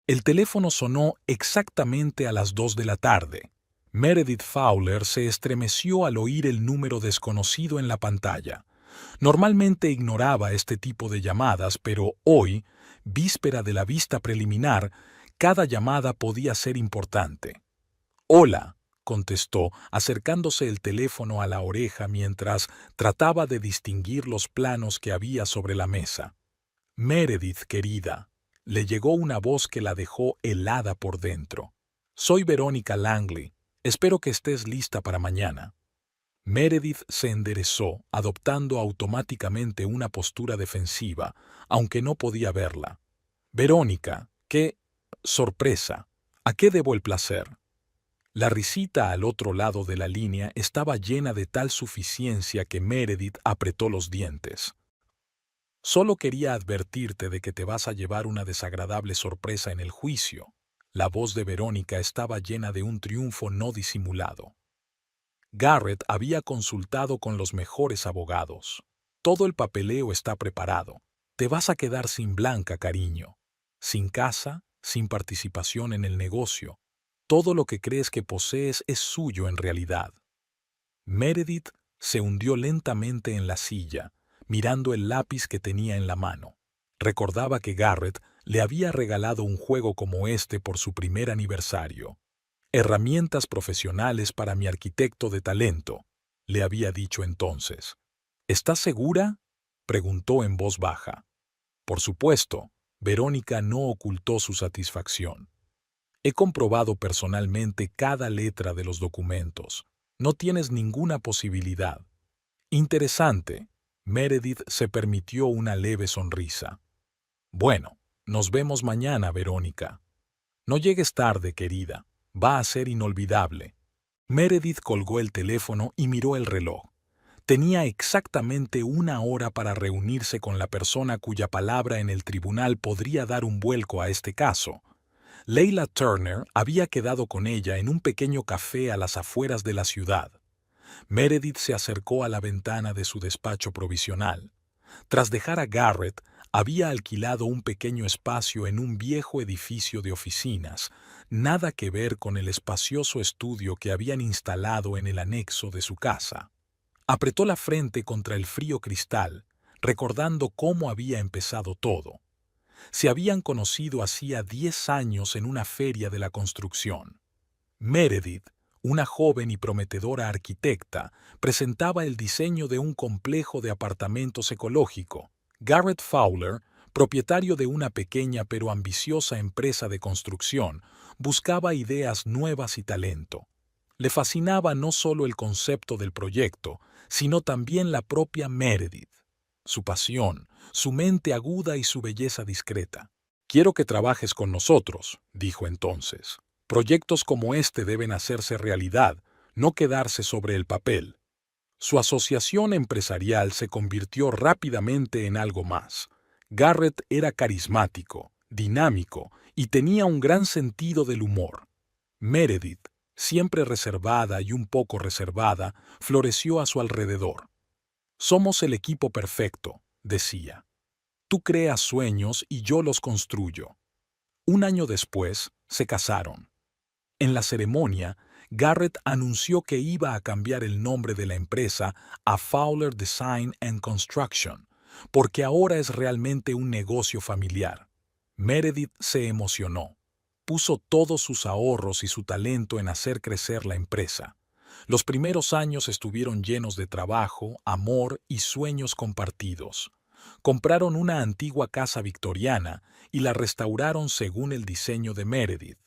El teléfono sonó exactamente a las 2 de la tarde. Meredith Fowler se estremeció al oír el número desconocido en la pantalla. Normalmente ignoraba este tipo de llamadas, pero hoy, víspera de la vista preliminar, cada llamada podía ser importante. «Hola», contestó, acercándose el teléfono a la oreja mientras trataba de distinguir los planos que había sobre la mesa. «Meredith, querida», le llegó una voz que la dejó helada por dentro. «Soy Verónica Langley. Espero que estés lista para mañana». Meredith se enderezó, adoptando automáticamente una postura defensiva, aunque no podía verla. «Verónica, qué sorpresa. ¿A qué debo el placer?» La risita al otro lado de la línea estaba llena de tal suficiencia que Meredith apretó los dientes. «Solo quería advertirte de que te vas a llevar una desagradable sorpresa en el juicio». La voz de Verónica estaba llena de un triunfo no disimulado. Garrett había consultado con los mejores abogados. «Todo el papeleo está preparado. Te vas a quedar sin Blanca, cariño. Sin casa, sin participación en el negocio. Todo lo que crees que posees es suyo en realidad». Meredith se hundió lentamente en la silla, mirando el lápiz que tenía en la mano. Recordaba que Garrett le había regalado un juego como este por su primer aniversario. «Herramientas profesionales para mi arquitecto de talento», le había dicho entonces. «¿Estás segura?», preguntó en voz baja. Por supuesto, Verónica no ocultó su satisfacción. «He comprobado personalmente cada letra de los documentos. No tienes ninguna posibilidad». «Interesante». Meredith se permitió una leve sonrisa. «Bueno, nos vemos mañana, Verónica. No llegues tarde, querida. Va a ser inolvidable». Meredith colgó el teléfono y miró el reloj. Tenía exactamente 1 hora para reunirse con la persona cuya palabra en el tribunal podría dar un vuelco a este caso. Leila Turner había quedado con ella en un pequeño café a las afueras de la ciudad. Meredith se acercó a la ventana de su despacho provisional. Tras dejar a Garrett, había alquilado un pequeño espacio en un viejo edificio de oficinas, nada que ver con el espacioso estudio que habían instalado en el anexo de su casa. Apretó la frente contra el frío cristal, recordando cómo había empezado todo. Se habían conocido hacía 10 años en una feria de la construcción. Meredith, una joven y prometedora arquitecta, presentaba el diseño de un complejo de apartamentos ecológico. Garrett Fowler, propietario de una pequeña pero ambiciosa empresa de construcción, buscaba ideas nuevas y talento. Le fascinaba no solo el concepto del proyecto, sino también la propia Meredith, su pasión, su mente aguda y su belleza discreta. «Quiero que trabajes con nosotros», dijo entonces. «Proyectos como este deben hacerse realidad, no quedarse sobre el papel». Su asociación empresarial se convirtió rápidamente en algo más. Garrett era carismático, dinámico y tenía un gran sentido del humor. Meredith, siempre reservada y un poco reservada, floreció a su alrededor. «Somos el equipo perfecto», decía. «Tú creas sueños y yo los construyo». 1 año después, se casaron. En la ceremonia, Garrett anunció que iba a cambiar el nombre de la empresa a Fowler Design and Construction, porque ahora es realmente un negocio familiar. Meredith se emocionó. Puso todos sus ahorros y su talento en hacer crecer la empresa. Los primeros años estuvieron llenos de trabajo, amor y sueños compartidos. Compraron una antigua casa victoriana y la restauraron según el diseño de Meredith.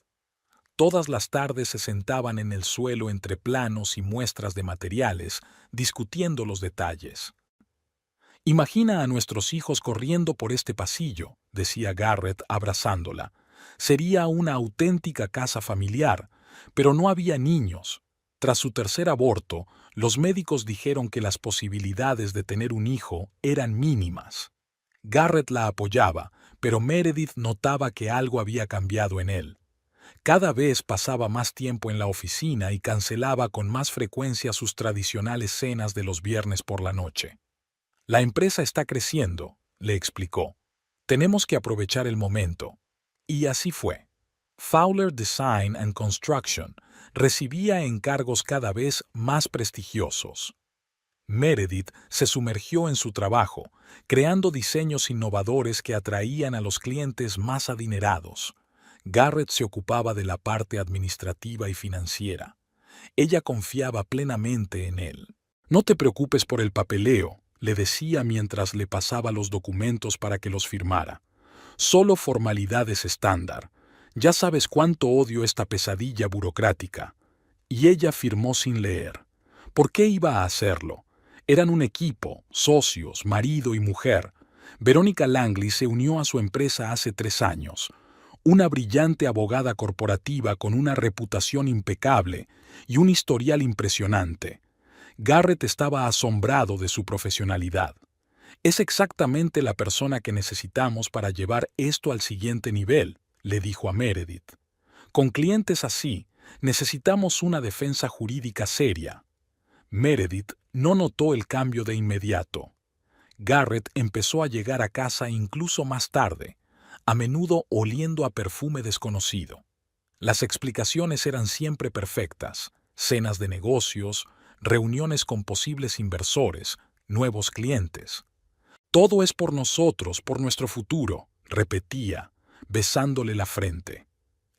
Todas las tardes se sentaban en el suelo entre planos y muestras de materiales, discutiendo los detalles. «Imagina a nuestros hijos corriendo por este pasillo», decía Garrett abrazándola. «Sería una auténtica casa familiar, pero no había niños». Tras su tercer aborto, los médicos dijeron que las posibilidades de tener un hijo eran mínimas. Garrett la apoyaba, pero Meredith notaba que algo había cambiado en él. Cada vez pasaba más tiempo en la oficina y cancelaba con más frecuencia sus tradicionales cenas de los viernes por la noche. «La empresa está creciendo», le explicó. «Tenemos que aprovechar el momento». Y así fue. Fowler Design and Construction recibía encargos cada vez más prestigiosos. Meredith se sumergió en su trabajo, creando diseños innovadores que atraían a los clientes más adinerados. Garrett se ocupaba de la parte administrativa y financiera. Ella confiaba plenamente en él. «No te preocupes por el papeleo», le decía mientras le pasaba los documentos para que los firmara. «Solo formalidades estándar. Ya sabes cuánto odio esta pesadilla burocrática». Y ella firmó sin leer. ¿Por qué iba a hacerlo? Eran un equipo, socios, marido y mujer. Verónica Langley se unió a su empresa hace 3 años. Una brillante abogada corporativa con una reputación impecable y un historial impresionante. Garrett estaba asombrado de su profesionalidad. «Es exactamente la persona que necesitamos para llevar esto al siguiente nivel», le dijo a Meredith. «Con clientes así, necesitamos una defensa jurídica seria». Meredith no notó el cambio de inmediato. Garrett empezó a llegar a casa incluso más tarde, a menudo oliendo a perfume desconocido. Las explicaciones eran siempre perfectas: cenas de negocios, reuniones con posibles inversores, nuevos clientes. «Todo es por nosotros, por nuestro futuro», repetía, besándole la frente.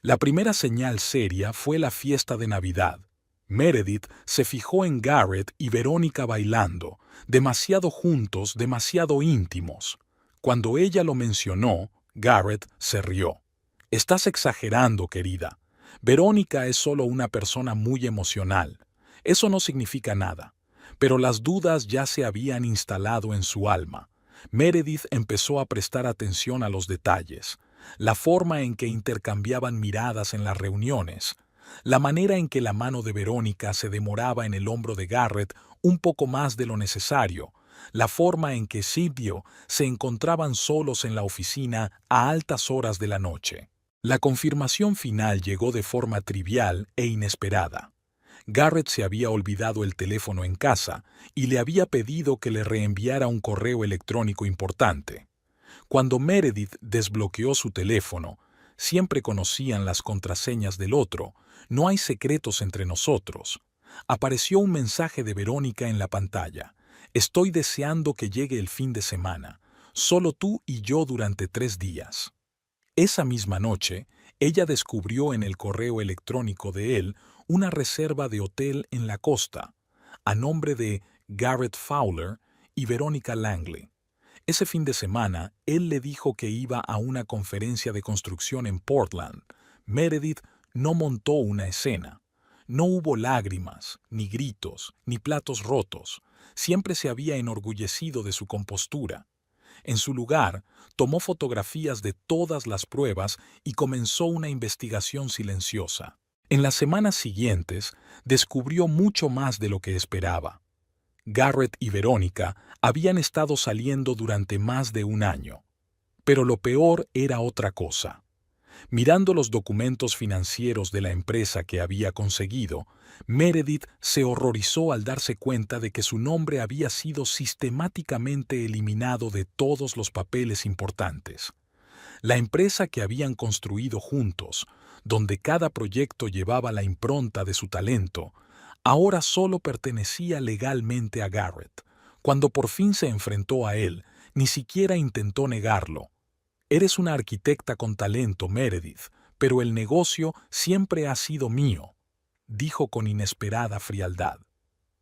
La primera señal seria fue la fiesta de Navidad. Meredith se fijó en Garrett y Verónica bailando, demasiado juntos, demasiado íntimos. Cuando ella lo mencionó, Garrett se rió. «Estás exagerando, querida. Verónica es solo una persona muy emocional. Eso no significa nada». Pero las dudas ya se habían instalado en su alma. Meredith empezó a prestar atención a los detalles, la forma en que intercambiaban miradas en las reuniones, la manera en que la mano de Verónica se demoraba en el hombro de Garrett un poco más de lo necesario, la forma en que Sid y yo se encontraban solos en la oficina a altas horas de la noche. La confirmación final llegó de forma trivial e inesperada. Garrett se había olvidado el teléfono en casa y le había pedido que le reenviara un correo electrónico importante. Cuando Meredith desbloqueó su teléfono, siempre conocían las contraseñas del otro, no hay secretos entre nosotros. Apareció un mensaje de Verónica en la pantalla. «Estoy deseando que llegue el fin de semana. Solo tú y yo durante 3 días». Esa misma noche, ella descubrió en el correo electrónico de él una reserva de hotel en la costa, a nombre de Garrett Fowler y Verónica Langley. Ese fin de semana, él le dijo que iba a una conferencia de construcción en Portland. Meredith no montó una escena. No hubo lágrimas, ni gritos, ni platos rotos. Siempre se había enorgullecido de su compostura. En su lugar, tomó fotografías de todas las pruebas y comenzó una investigación silenciosa. En las semanas siguientes, descubrió mucho más de lo que esperaba. Garrett y Verónica habían estado saliendo durante más de 1 año. Pero lo peor era otra cosa. Mirando los documentos financieros de la empresa que había conseguido, Meredith se horrorizó al darse cuenta de que su nombre había sido sistemáticamente eliminado de todos los papeles importantes. La empresa que habían construido juntos, donde cada proyecto llevaba la impronta de su talento, ahora solo pertenecía legalmente a Garrett. Cuando por fin se enfrentó a él, ni siquiera intentó negarlo. «Eres una arquitecta con talento, Meredith, pero el negocio siempre ha sido mío», dijo con inesperada frialdad.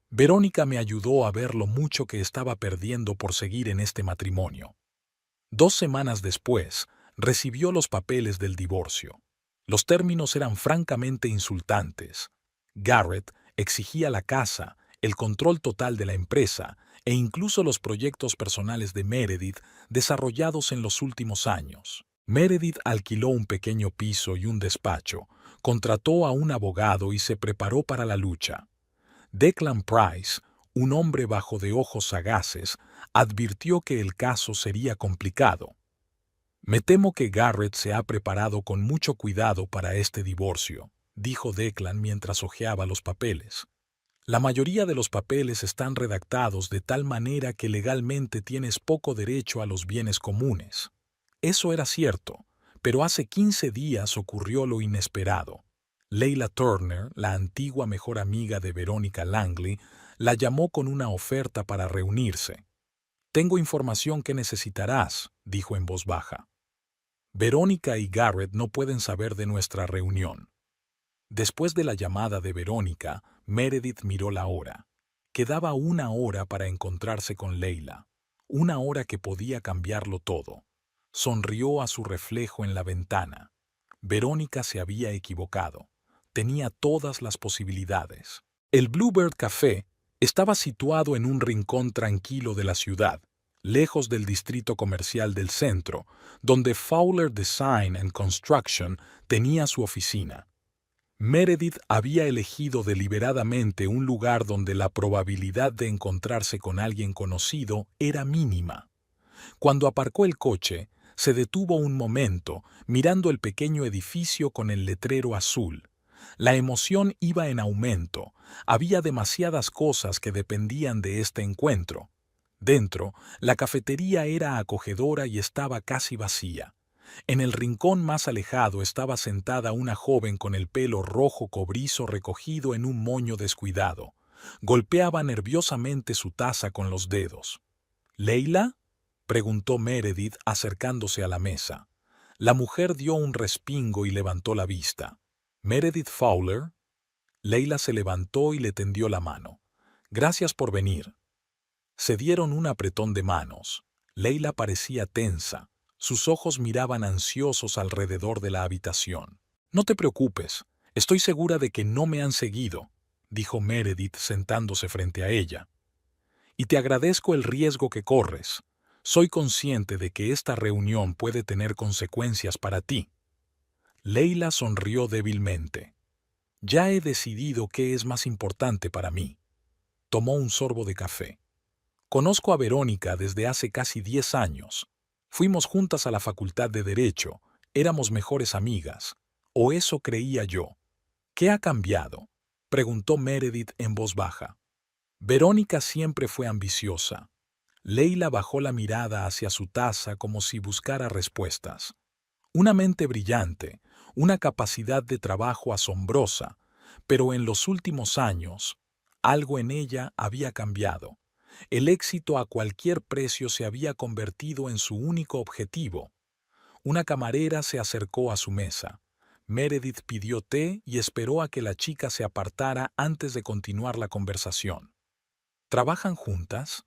«Verónica me ayudó a ver lo mucho que estaba perdiendo por seguir en este matrimonio». 2 semanas después, recibió los papeles del divorcio. Los términos eran francamente insultantes. Garrett exigía la casa, el control total de la empresa e incluso los proyectos personales de Meredith desarrollados en los últimos años. Meredith alquiló un pequeño piso y un despacho, contrató a un abogado y se preparó para la lucha. Declan Price, un hombre bajo de ojos sagaces, advirtió que el caso sería complicado. «Me temo que Garrett se ha preparado con mucho cuidado para este divorcio», dijo Declan mientras hojeaba los papeles. «La mayoría de los papeles están redactados de tal manera que legalmente tienes poco derecho a los bienes comunes». Eso era cierto, Pero hace 15 días ocurrió lo inesperado. Leila Turner, la antigua mejor amiga de Veronica Langley, la llamó con una oferta para reunirse. «Tengo información que necesitarás», dijo en voz baja. «Verónica y Garrett no pueden saber de nuestra reunión». Después de la llamada de Verónica, Meredith miró la hora. Quedaba una hora para encontrarse con Leila, una hora que podía cambiarlo todo. Sonrió a su reflejo en la ventana. Verónica se había equivocado. Tenía todas las posibilidades. El Bluebird Café estaba situado en un rincón tranquilo de la ciudad, lejos del distrito comercial del centro, donde Fowler Design and Construction tenía su oficina. Meredith había elegido deliberadamente un lugar donde la probabilidad de encontrarse con alguien conocido era mínima. Cuando aparcó el coche, se detuvo un momento mirando el pequeño edificio con el letrero azul. La emoción iba en aumento. Había demasiadas cosas que dependían de este encuentro. Dentro, la cafetería era acogedora y estaba casi vacía. En el rincón más alejado estaba sentada una joven con el pelo rojo cobrizo recogido en un moño descuidado. Golpeaba nerviosamente su taza con los dedos. «¿Leila?», preguntó Meredith acercándose a la mesa. La mujer dio un respingo y levantó la vista. «¿Meredith Fowler?». Leila se levantó y le tendió la mano. «Gracias por venir». Se dieron un apretón de manos. Leila parecía tensa. Sus ojos miraban ansiosos alrededor de la habitación. «No te preocupes, estoy segura de que no me han seguido», dijo Meredith sentándose frente a ella. «Y te agradezco el riesgo que corres. Soy consciente de que esta reunión puede tener consecuencias para ti». Leila sonrió débilmente. «Ya he decidido qué es más importante para mí». Tomó un sorbo de café. «Conozco a Verónica desde hace casi 10 años. Fuimos juntas a la Facultad de Derecho, éramos mejores amigas. O eso creía yo». «¿Qué ha cambiado?», preguntó Meredith en voz baja. «Verónica siempre fue ambiciosa». Leila bajó la mirada hacia su taza como si buscara respuestas. Una mente brillante, una capacidad de trabajo asombrosa, pero en los últimos años, algo en ella había cambiado. El éxito a cualquier precio se había convertido en su único objetivo. Una camarera se acercó a su mesa. Meredith pidió té y esperó a que la chica se apartara antes de continuar la conversación. «¿Trabajan juntas?».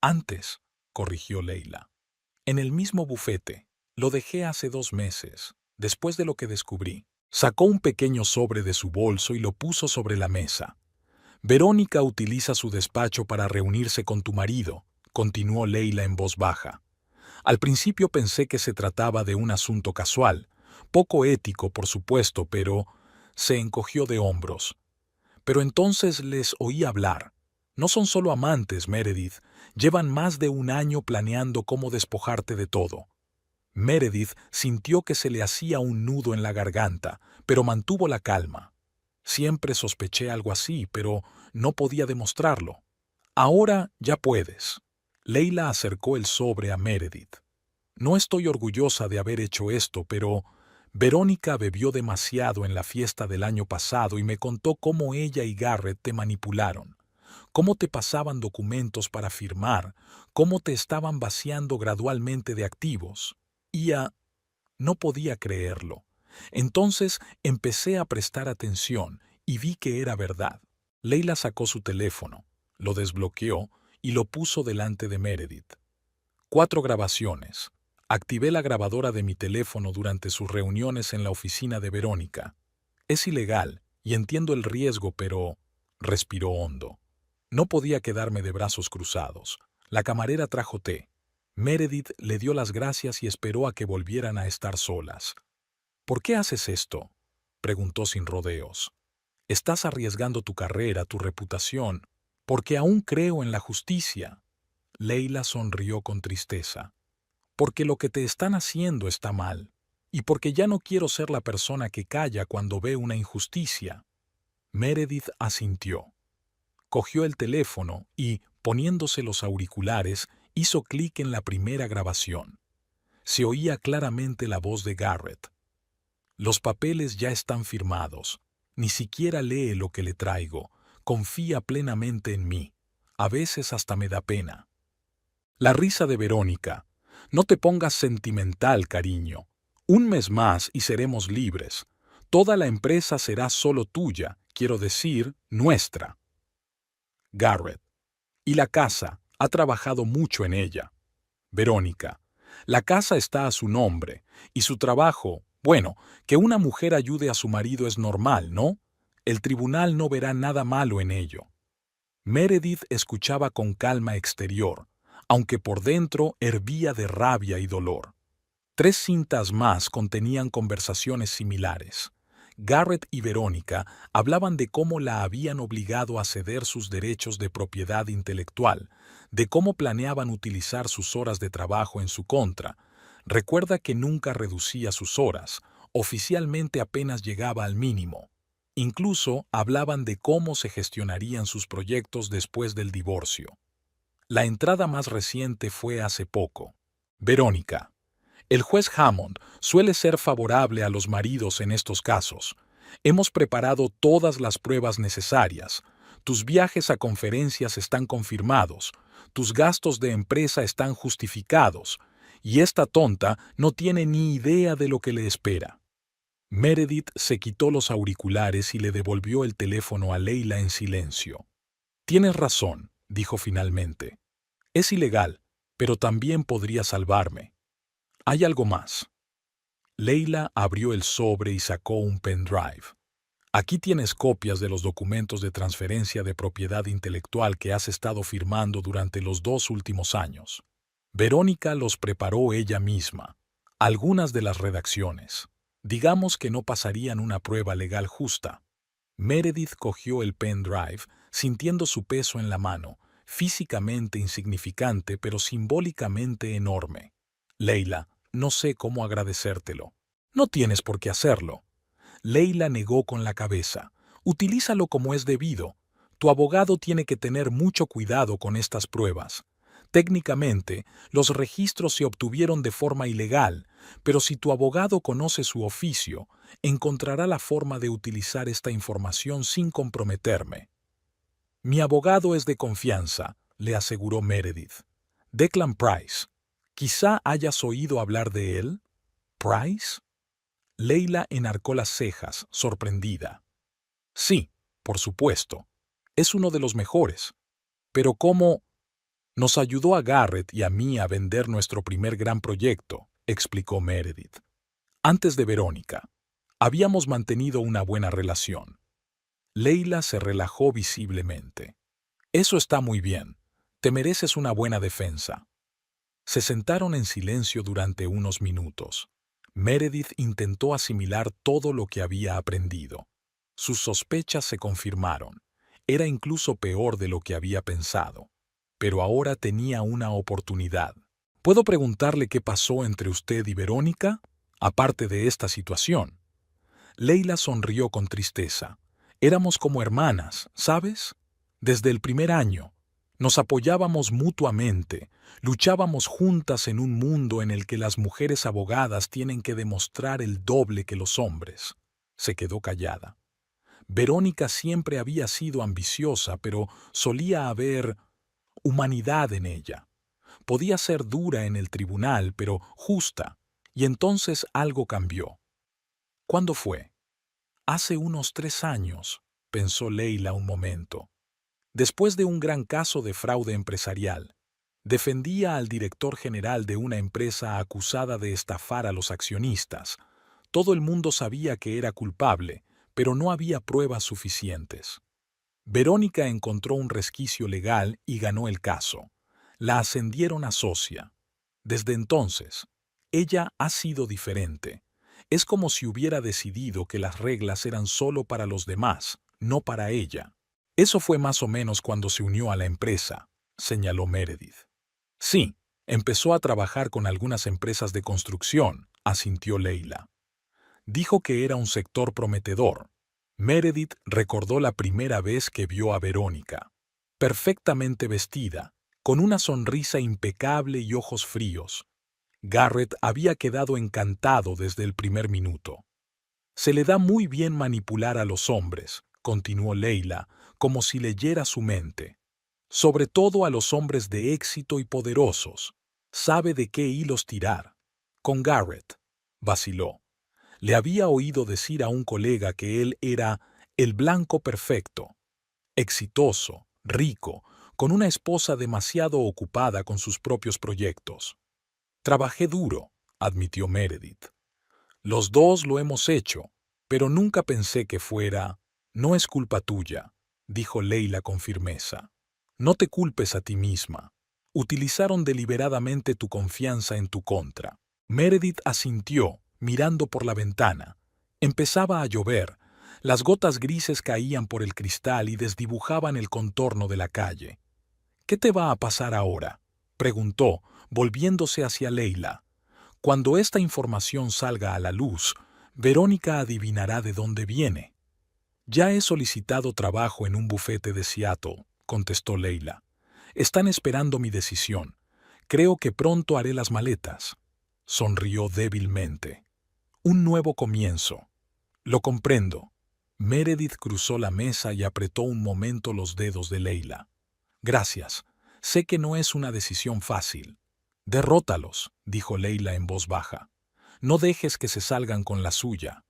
«Antes», corrigió Leila. «En el mismo bufete. Lo dejé hace 2 meses, después de lo que descubrí». Sacó un pequeño sobre de su bolso y lo puso sobre la mesa. «Verónica utiliza su despacho para reunirse con tu marido», continuó Leila en voz baja. «Al principio pensé que se trataba de un asunto casual, poco ético, por supuesto, pero…» Se encogió de hombros. «Pero entonces les oí hablar. No son solo amantes, Meredith, llevan más de 1 año planeando cómo despojarte de todo». Meredith sintió que se le hacía un nudo en la garganta, pero mantuvo la calma. «Siempre sospeché algo así, pero no podía demostrarlo. Ahora ya puedes». Leila acercó el sobre a Meredith. «No estoy orgullosa de haber hecho esto, pero Verónica bebió demasiado en la fiesta del año pasado y me contó cómo ella y Garrett te manipularon, cómo te pasaban documentos para firmar, cómo te estaban vaciando gradualmente de activos. No podía creerlo. Entonces empecé a prestar atención y vi que era verdad». Leila sacó su teléfono, lo desbloqueó y lo puso delante de Meredith. 4 grabaciones. Activé la grabadora de mi teléfono durante sus reuniones en la oficina de Verónica. Es ilegal y entiendo el riesgo, pero…» Respiró hondo. «No podía quedarme de brazos cruzados. La camarera trajo té. Meredith le dio las gracias y esperó a que volvieran a estar solas. «¿Por qué haces esto?», preguntó sin rodeos. «Estás arriesgando tu carrera, tu reputación, porque aún creo en la justicia». Leila sonrió con tristeza. «Porque lo que te están haciendo está mal, y porque ya no quiero ser la persona que calla cuando ve una injusticia». Meredith asintió. Cogió el teléfono y, poniéndose los auriculares, hizo clic en la primera grabación. Se oía claramente la voz de Garrett. Los papeles ya están firmados. Ni siquiera lee lo que le traigo. Confía plenamente en mí. A veces hasta me da pena. La risa de Verónica. No te pongas sentimental, cariño. Un mes más y seremos libres. Toda la empresa será solo tuya, quiero decir, nuestra. Garrett. Y la casa, ha trabajado mucho en ella. Verónica. La casa está a su nombre, y su trabajo, bueno, que una mujer ayude a su marido es normal, ¿no? El tribunal no verá nada malo en ello. Meredith escuchaba con calma exterior, aunque por dentro hervía de rabia y dolor. 3 cintas más contenían conversaciones similares. Garrett y Verónica hablaban de cómo la habían obligado a ceder sus derechos de propiedad intelectual, de cómo planeaban utilizar sus horas de trabajo en su contra. Recuerda que nunca reducía sus horas, oficialmente apenas llegaba al mínimo. Incluso hablaban de cómo se gestionarían sus proyectos después del divorcio. La entrada más reciente fue hace poco. Verónica. El juez Hammond suele ser favorable a los maridos en estos casos. Hemos preparado todas las pruebas necesarias. Tus viajes a conferencias están confirmados. Tus gastos de empresa están justificados. Y esta tonta no tiene ni idea de lo que le espera. Meredith se quitó los auriculares y le devolvió el teléfono a Leila en silencio. Tienes razón, dijo finalmente. Es ilegal, pero también podría salvarme. Hay algo más. Leila abrió el sobre y sacó un pendrive. Aquí tienes copias de los documentos de transferencia de propiedad intelectual que has estado firmando durante los 2 últimos años. Verónica los preparó ella misma. Algunas de las redacciones. Digamos que no pasarían una prueba legal justa. Meredith cogió el pendrive, sintiendo su peso en la mano, físicamente insignificante pero simbólicamente enorme. Leila, no sé cómo agradecértelo. No tienes por qué hacerlo. Leila negó con la cabeza. Utilízalo como es debido. Tu abogado tiene que tener mucho cuidado con estas pruebas. Técnicamente, los registros se obtuvieron de forma ilegal, pero si tu abogado conoce su oficio, encontrará la forma de utilizar esta información sin comprometerme. Mi abogado es de confianza, le aseguró Meredith. Declan Price. Quizá hayas oído hablar de él. ¿Price? Leila enarcó las cejas, sorprendida. Sí, por supuesto. Es uno de los mejores. Pero ¿cómo? Nos ayudó a Garrett y a mí a vender nuestro primer gran proyecto, explicó Meredith. Antes de Verónica, habíamos mantenido una buena relación. Leila se relajó visiblemente. Eso está muy bien. Te mereces una buena defensa. Se sentaron en silencio durante unos minutos. Meredith intentó asimilar todo lo que había aprendido. Sus sospechas se confirmaron. Era incluso peor de lo que había pensado. Pero ahora tenía una oportunidad. ¿Puedo preguntarle qué pasó entre usted y Verónica, aparte de esta situación? Leila sonrió con tristeza. Éramos como hermanas, ¿sabes? Desde el primer año. Nos apoyábamos mutuamente, luchábamos juntas en un mundo en el que las mujeres abogadas tienen que demostrar el doble que los hombres. Se quedó callada. Verónica siempre había sido ambiciosa, pero solía haber humanidad en ella. Podía ser dura en el tribunal, pero justa, y entonces algo cambió. ¿Cuándo fue? Hace unos 3 años, pensó Leila un momento. Después de un gran caso de fraude empresarial, defendía al director general de una empresa acusada de estafar a los accionistas. Todo el mundo sabía que era culpable, pero no había pruebas suficientes. Verónica encontró un resquicio legal y ganó el caso. La ascendieron a socia. Desde entonces, ella ha sido diferente. Es como si hubiera decidido que las reglas eran solo para los demás, no para ella. Eso fue más o menos cuando se unió a la empresa, señaló Meredith. Sí, empezó a trabajar con algunas empresas de construcción, asintió Leila. Dijo que era un sector prometedor. Meredith recordó la primera vez que vio a Verónica. Perfectamente vestida, con una sonrisa impecable y ojos fríos. Garrett había quedado encantado desde el primer minuto. Se le da muy bien manipular a los hombres, continuó Leila, como si leyera su mente. Sobre todo a los hombres de éxito y poderosos. Sabe de qué hilos tirar. Con Garrett, vaciló. Le había oído decir a un colega que él era el blanco perfecto. Exitoso, rico, con una esposa demasiado ocupada con sus propios proyectos. Trabajé duro, admitió Meredith. Los dos lo hemos hecho, pero nunca pensé que fuera... No es culpa tuya, dijo Leila con firmeza. No te culpes a ti misma. Utilizaron deliberadamente tu confianza en tu contra. Meredith asintió, mirando por la ventana. Empezaba a llover. Las gotas grises caían por el cristal y desdibujaban el contorno de la calle. ¿Qué te va a pasar ahora?, preguntó, volviéndose hacia Leila. Cuando esta información salga a la luz, Verónica adivinará de dónde viene. Ya he solicitado trabajo en un bufete de Seattle, contestó Leila. Están esperando mi decisión. Creo que pronto haré las maletas. Sonrió débilmente. Un nuevo comienzo. Lo comprendo. Meredith cruzó la mesa y apretó un momento los dedos de Leila. Gracias. Sé que no es una decisión fácil. Derrótalos, dijo Leila en voz baja. No dejes que se salgan con la suya.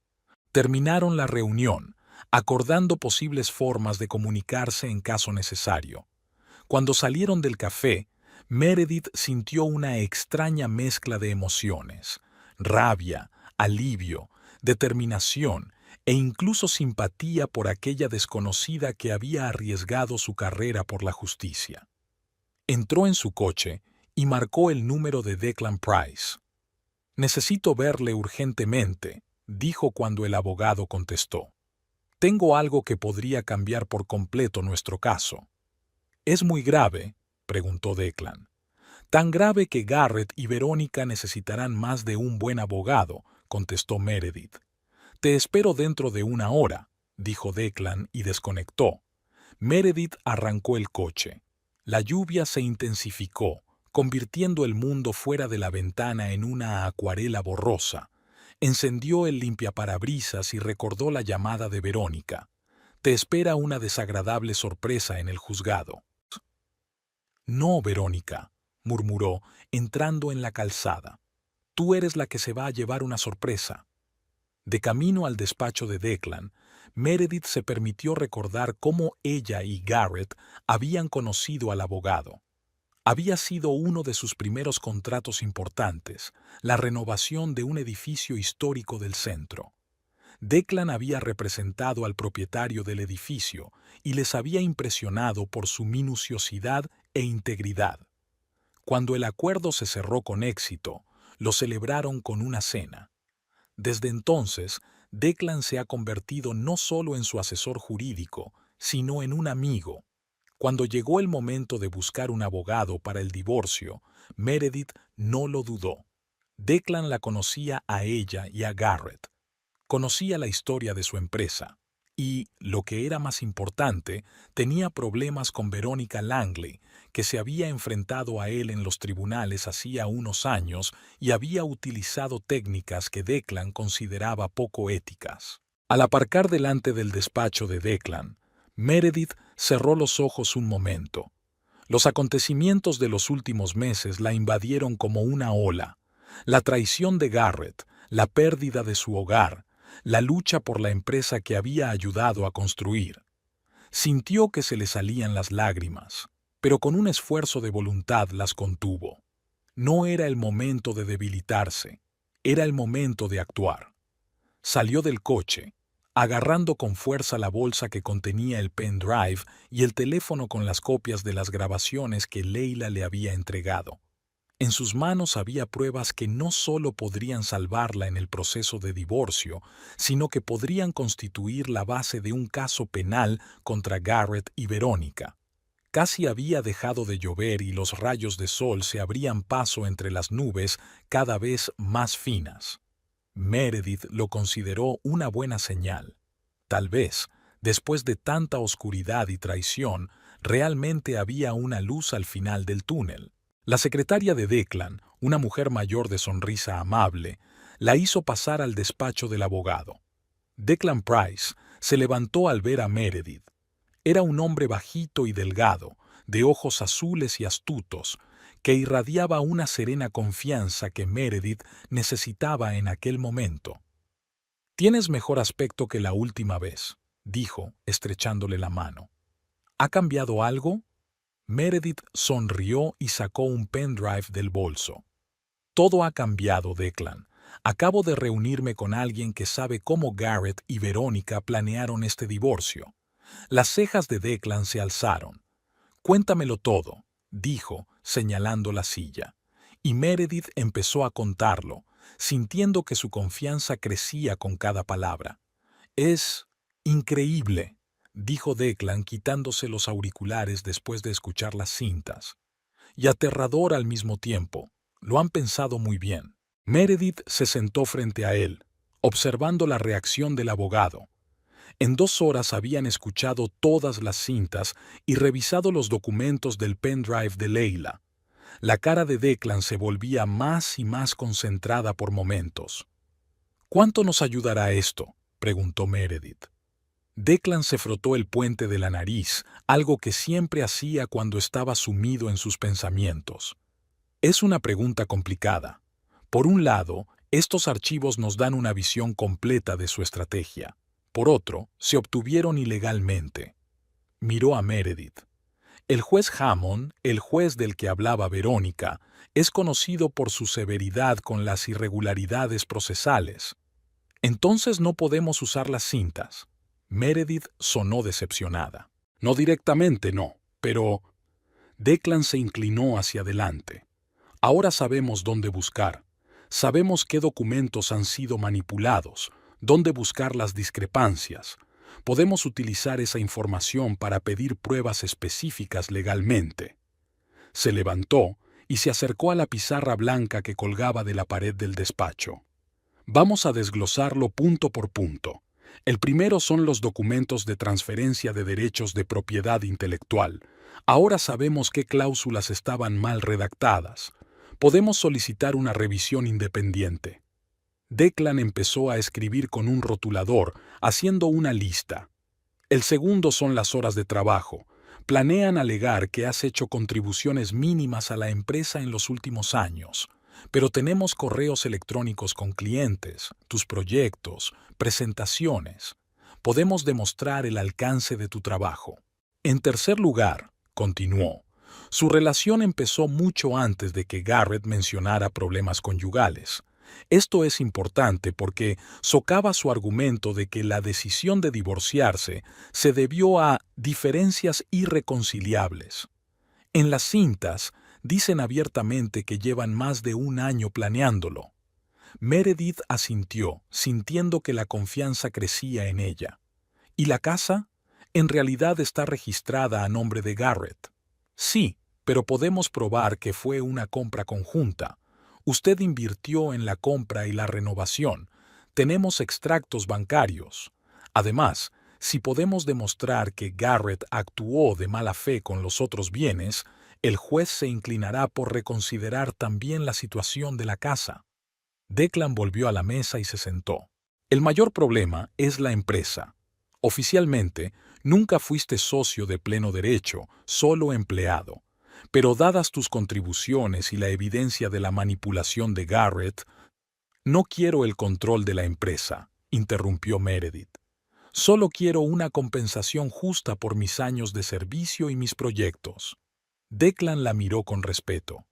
Terminaron la reunión, acordando posibles formas de comunicarse en caso necesario. Cuando salieron del café, Meredith sintió una extraña mezcla de emociones: rabia, alivio, determinación e incluso simpatía por aquella desconocida que había arriesgado su carrera por la justicia. Entró en su coche y marcó el número de Declan Price. «Necesito verle urgentemente», dijo cuando el abogado contestó. «Tengo algo que podría cambiar por completo nuestro caso». «¿Es muy grave?», preguntó Declan. «Tan grave que Garrett y Verónica necesitarán más de un buen abogado», contestó Meredith. «Te espero dentro de una hora», dijo Declan y desconectó. Meredith arrancó el coche. La lluvia se intensificó, convirtiendo el mundo fuera de la ventana en una acuarela borrosa. Encendió el limpiaparabrisas y recordó la llamada de Verónica. «Te espera una desagradable sorpresa en el juzgado». «No, Verónica», murmuró, entrando en la calzada. «Tú eres la que se va a llevar una sorpresa». De camino al despacho de Declan, Meredith se permitió recordar cómo ella y Garrett habían conocido al abogado. Había sido uno de sus primeros contratos importantes, la renovación de un edificio histórico del centro. Declan había representado al propietario del edificio y les había impresionado por su minuciosidad e integridad. Cuando el acuerdo se cerró con éxito, lo celebraron con una cena. Desde entonces, Declan se ha convertido no solo en su asesor jurídico, sino en un amigo. Cuando llegó el momento de buscar un abogado para el divorcio, Meredith no lo dudó. Declan la conocía a ella y a Garrett. Conocía la historia de su empresa. Y, lo que era más importante, tenía problemas con Verónica Langley, que se había enfrentado a él en los tribunales hacía unos años y había utilizado técnicas que Declan consideraba poco éticas. Al aparcar delante del despacho de Declan, Meredith cerró los ojos un momento. Los acontecimientos de los últimos meses la invadieron como una ola. La traición de Garrett, la pérdida de su hogar, la lucha por la empresa que había ayudado a construir. Sintió que se le salían las lágrimas, pero con un esfuerzo de voluntad las contuvo. No era el momento de debilitarse, era el momento de actuar. Salió del coche, agarrando con fuerza la bolsa que contenía el pendrive y el teléfono con las copias de las grabaciones que Leila le había entregado. En sus manos había pruebas que no solo podrían salvarla en el proceso de divorcio, sino que podrían constituir la base de un caso penal contra Garrett y Verónica. Casi había dejado de llover y los rayos de sol se abrían paso entre las nubes cada vez más finas. Meredith lo consideró una buena señal. Tal vez, después de tanta oscuridad y traición, realmente había una luz al final del túnel. La secretaria de Declan, una mujer mayor de sonrisa amable, la hizo pasar al despacho del abogado. Declan Price se levantó al ver a Meredith. Era un hombre bajito y delgado, de ojos azules y astutos, que irradiaba una serena confianza que Meredith necesitaba en aquel momento. «Tienes mejor aspecto que la última vez», dijo, estrechándole la mano. «¿Ha cambiado algo?» Meredith sonrió y sacó un pendrive del bolso. «Todo ha cambiado, Declan. Acabo de reunirme con alguien que sabe cómo Garrett y Verónica planearon este divorcio». Las cejas de Declan se alzaron. «Cuéntamelo todo», dijo, señalando la silla. Y Meredith empezó a contarlo, sintiendo que su confianza crecía con cada palabra. «Es increíble», dijo Declan quitándose los auriculares después de escuchar las cintas. «Y aterrador al mismo tiempo. Lo han pensado muy bien». Meredith se sentó frente a él, observando la reacción del abogado. En 2 horas habían escuchado todas las cintas y revisado los documentos del pendrive de Leila. La cara de Declan se volvía más y más concentrada por momentos. «¿Cuánto nos ayudará esto?», preguntó Meredith. Declan se frotó el puente de la nariz, algo que siempre hacía cuando estaba sumido en sus pensamientos. «Es una pregunta complicada. Por un lado, estos archivos nos dan una visión completa de su estrategia. Por otro, se obtuvieron ilegalmente». Miró a Meredith. «El juez Hammond, el juez del que hablaba Verónica, es conocido por su severidad con las irregularidades procesales. Entonces no podemos usar las cintas». Meredith sonó decepcionada. «No directamente, no, pero...» Declan se inclinó hacia adelante. «Ahora sabemos dónde buscar. Sabemos qué documentos han sido manipulados, dónde buscar las discrepancias. Podemos utilizar esa información para pedir pruebas específicas legalmente». Se levantó y se acercó a la pizarra blanca que colgaba de la pared del despacho. «Vamos a desglosarlo punto por punto. El primero son los documentos de transferencia de derechos de propiedad intelectual. Ahora sabemos qué cláusulas estaban mal redactadas. Podemos solicitar una revisión independiente». Declan empezó a escribir con un rotulador, haciendo una lista. «El segundo son las horas de trabajo. Planean alegar que has hecho contribuciones mínimas a la empresa en los últimos años. Pero tenemos correos electrónicos con clientes, tus proyectos, presentaciones. Podemos demostrar el alcance de tu trabajo». «En tercer lugar», continuó, «su relación empezó mucho antes de que Garrett mencionara problemas conyugales. Esto es importante porque socava su argumento de que la decisión de divorciarse se debió a diferencias irreconciliables. En las cintas dicen abiertamente que llevan más de 1 año planeándolo». Meredith asintió, sintiendo que la confianza crecía en ella. «¿Y la casa? En realidad está registrada a nombre de Garrett». «Sí, pero podemos probar que fue una compra conjunta. Usted invirtió en la compra y la renovación. Tenemos extractos bancarios. Además, si podemos demostrar que Garrett actuó de mala fe con los otros bienes, el juez se inclinará por reconsiderar también la situación de la casa». Declan volvió a la mesa y se sentó. «El mayor problema es la empresa. Oficialmente, nunca fuiste socio de pleno derecho, solo empleado. Pero dadas tus contribuciones y la evidencia de la manipulación de Garrett...» «No quiero el control de la empresa», interrumpió Meredith. «Solo quiero una compensación justa por mis años de servicio y mis proyectos». Declan la miró con respeto.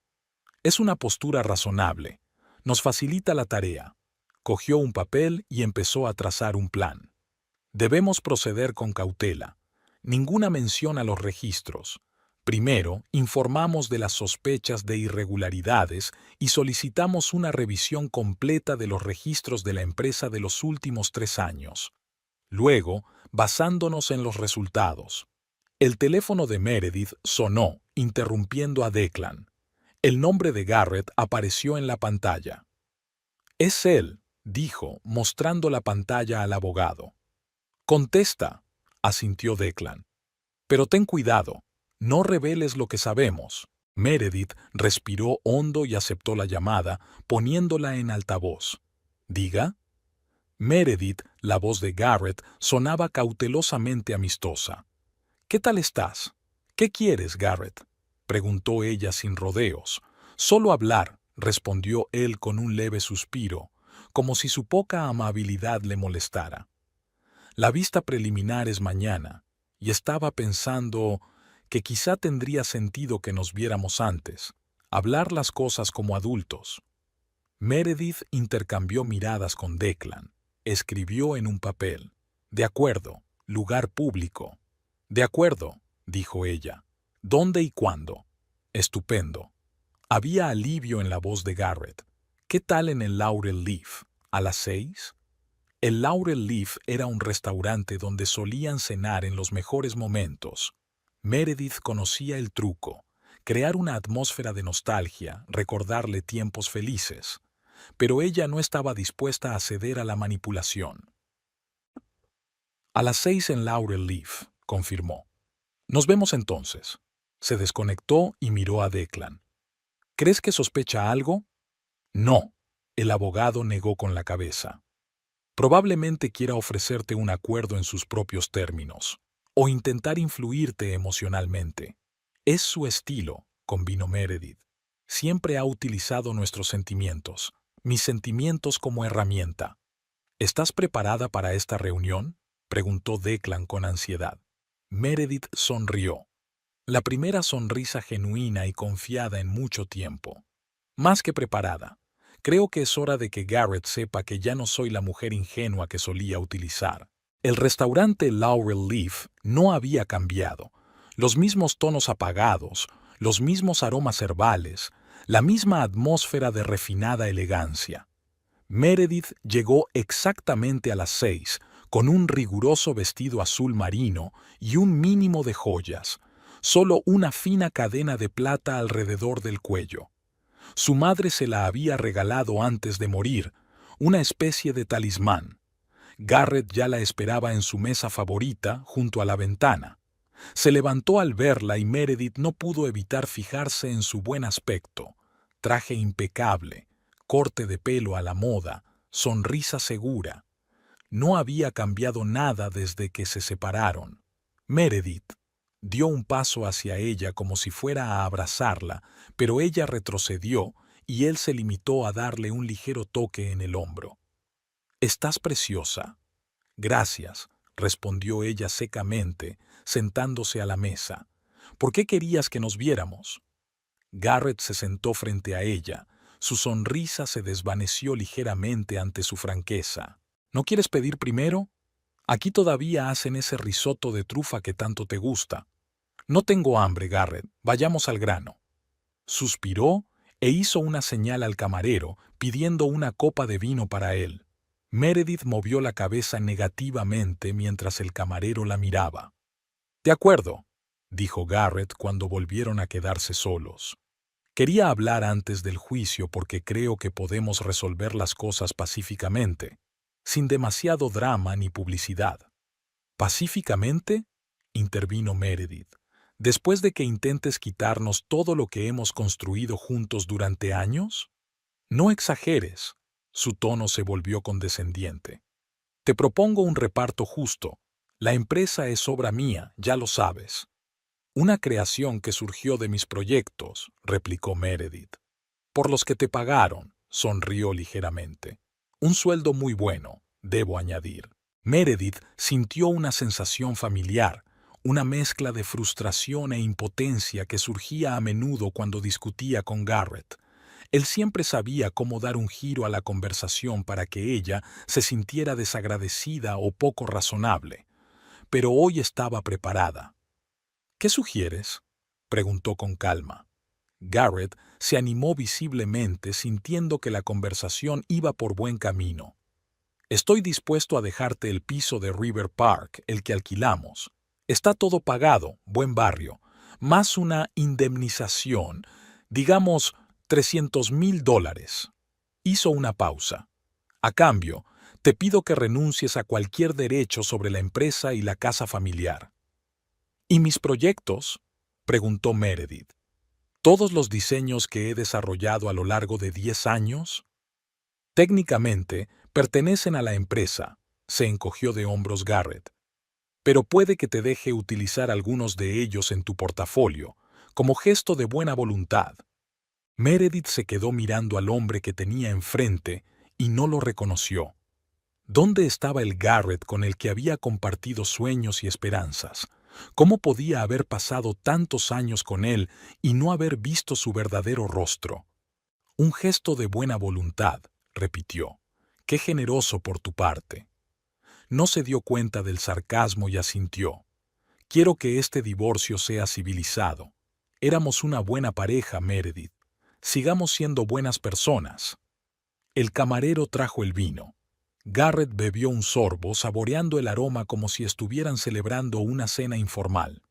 «Es una postura razonable. Nos facilita la tarea». Cogió un papel y empezó a trazar un plan. «Debemos proceder con cautela. Ninguna mención a los registros. Primero, informamos de las sospechas de irregularidades y solicitamos una revisión completa de los registros de la empresa de los últimos 3 años. Luego, basándonos en los resultados». El teléfono de Meredith sonó, interrumpiendo a Declan. El nombre de Garrett apareció en la pantalla. «Es él», dijo, mostrando la pantalla al abogado. «Contesta», asintió Declan. «Pero ten cuidado, no reveles lo que sabemos». Meredith respiró hondo y aceptó la llamada, poniéndola en altavoz. «Diga». Meredith, la voz de Garrett, sonaba cautelosamente amistosa. «¿Qué tal estás? ¿Qué quieres, Garrett?», preguntó ella sin rodeos. «Solo hablar», respondió él con un leve suspiro, como si su poca amabilidad le molestara. «La vista preliminar es mañana, y estaba pensando que quizá tendría sentido que nos viéramos antes, hablar las cosas como adultos». Meredith intercambió miradas con Declan. Escribió en un papel. «De acuerdo, lugar público». «De acuerdo», dijo ella. «¿Dónde y cuándo?» «Estupendo». Había alivio en la voz de Garrett. «¿Qué tal en el Laurel Leaf? ¿A las 6?» El Laurel Leaf era un restaurante donde solían cenar en los mejores momentos. Meredith conocía el truco: crear una atmósfera de nostalgia, recordarle tiempos felices. Pero ella no estaba dispuesta a ceder a la manipulación. «A las 6 en Laurel Leaf», confirmó. «Nos vemos entonces». Se desconectó y miró a Declan. «¿Crees que sospecha algo?» «No», el abogado negó con la cabeza. «Probablemente quiera ofrecerte un acuerdo en sus propios términos, o intentar influirte emocionalmente. Es su estilo», convino Meredith. «Siempre ha utilizado nuestros sentimientos, mis sentimientos como herramienta». «¿Estás preparada para esta reunión?», preguntó Declan con ansiedad. Meredith sonrió. La primera sonrisa genuina y confiada en mucho tiempo. «Más que preparada. Creo que es hora de que Garrett sepa que ya no soy la mujer ingenua que solía utilizar». El restaurante Laurel Leaf no había cambiado. Los mismos tonos apagados, los mismos aromas herbales, la misma atmósfera de refinada elegancia. Meredith llegó exactamente a las 6, con un riguroso vestido azul marino y un mínimo de joyas, solo una fina cadena de plata alrededor del cuello. Su madre se la había regalado antes de morir, una especie de talismán. Garrett ya la esperaba en su mesa favorita, junto a la ventana. Se levantó al verla y Meredith no pudo evitar fijarse en su buen aspecto: traje impecable, corte de pelo a la moda, sonrisa segura. No había cambiado nada desde que se separaron. Meredith dio un paso hacia ella como si fuera a abrazarla, pero ella retrocedió y él se limitó a darle un ligero toque en el hombro. «Estás preciosa». «Gracias», respondió ella secamente, sentándose a la mesa. «¿Por qué querías que nos viéramos?» Garrett se sentó frente a ella. Su sonrisa se desvaneció ligeramente ante su franqueza. «¿No quieres pedir primero? Aquí todavía hacen ese risotto de trufa que tanto te gusta». «No tengo hambre, Garrett. Vayamos al grano». Suspiró e hizo una señal al camarero, pidiendo una copa de vino para él. Meredith movió la cabeza negativamente mientras el camarero la miraba. «De acuerdo», dijo Garrett cuando volvieron a quedarse solos. «Quería hablar antes del juicio porque creo que podemos resolver las cosas pacíficamente, sin demasiado drama ni publicidad». «¿Pacíficamente?», intervino Meredith. «¿Después de que intentes quitarnos todo lo que hemos construido juntos durante años?» «No exageres». Su tono se volvió condescendiente. «Te propongo un reparto justo. La empresa es obra mía, ya lo sabes». «Una creación que surgió de mis proyectos», replicó Meredith. «Por los que te pagaron», sonrió ligeramente. «Un sueldo muy bueno, debo añadir». Meredith sintió una sensación familiar, una mezcla de frustración e impotencia que surgía a menudo cuando discutía con Garrett. Él siempre sabía cómo dar un giro a la conversación para que ella se sintiera desagradecida o poco razonable. Pero hoy estaba preparada. «¿Qué sugieres?», preguntó con calma. Garrett se animó visiblemente, sintiendo que la conversación iba por buen camino. «Estoy dispuesto a dejarte el piso de River Park, el que alquilamos. Está todo pagado, buen barrio, más una indemnización, digamos $300,000. Hizo una pausa. «A cambio, te pido que renuncies a cualquier derecho sobre la empresa y la casa familiar». «¿Y mis proyectos?», preguntó Meredith. ¿Todos los diseños que he desarrollado a lo largo de 10 años? Técnicamente, pertenecen a la empresa, se encogió de hombros Garrett. Pero puede que te deje utilizar algunos de ellos en tu portafolio, como gesto de buena voluntad. Meredith se quedó mirando al hombre que tenía enfrente y no lo reconoció. ¿Dónde estaba el Garrett con el que había compartido sueños y esperanzas? ¿Cómo podía haber pasado tantos años con él y no haber visto su verdadero rostro? Un gesto de buena voluntad, repitió. Qué generoso por tu parte. No se dio cuenta del sarcasmo y asintió. Quiero que este divorcio sea civilizado. Éramos una buena pareja, Meredith. Sigamos siendo buenas personas. El camarero trajo el vino. Garrett bebió un sorbo, saboreando el aroma como si estuvieran celebrando una cena informal.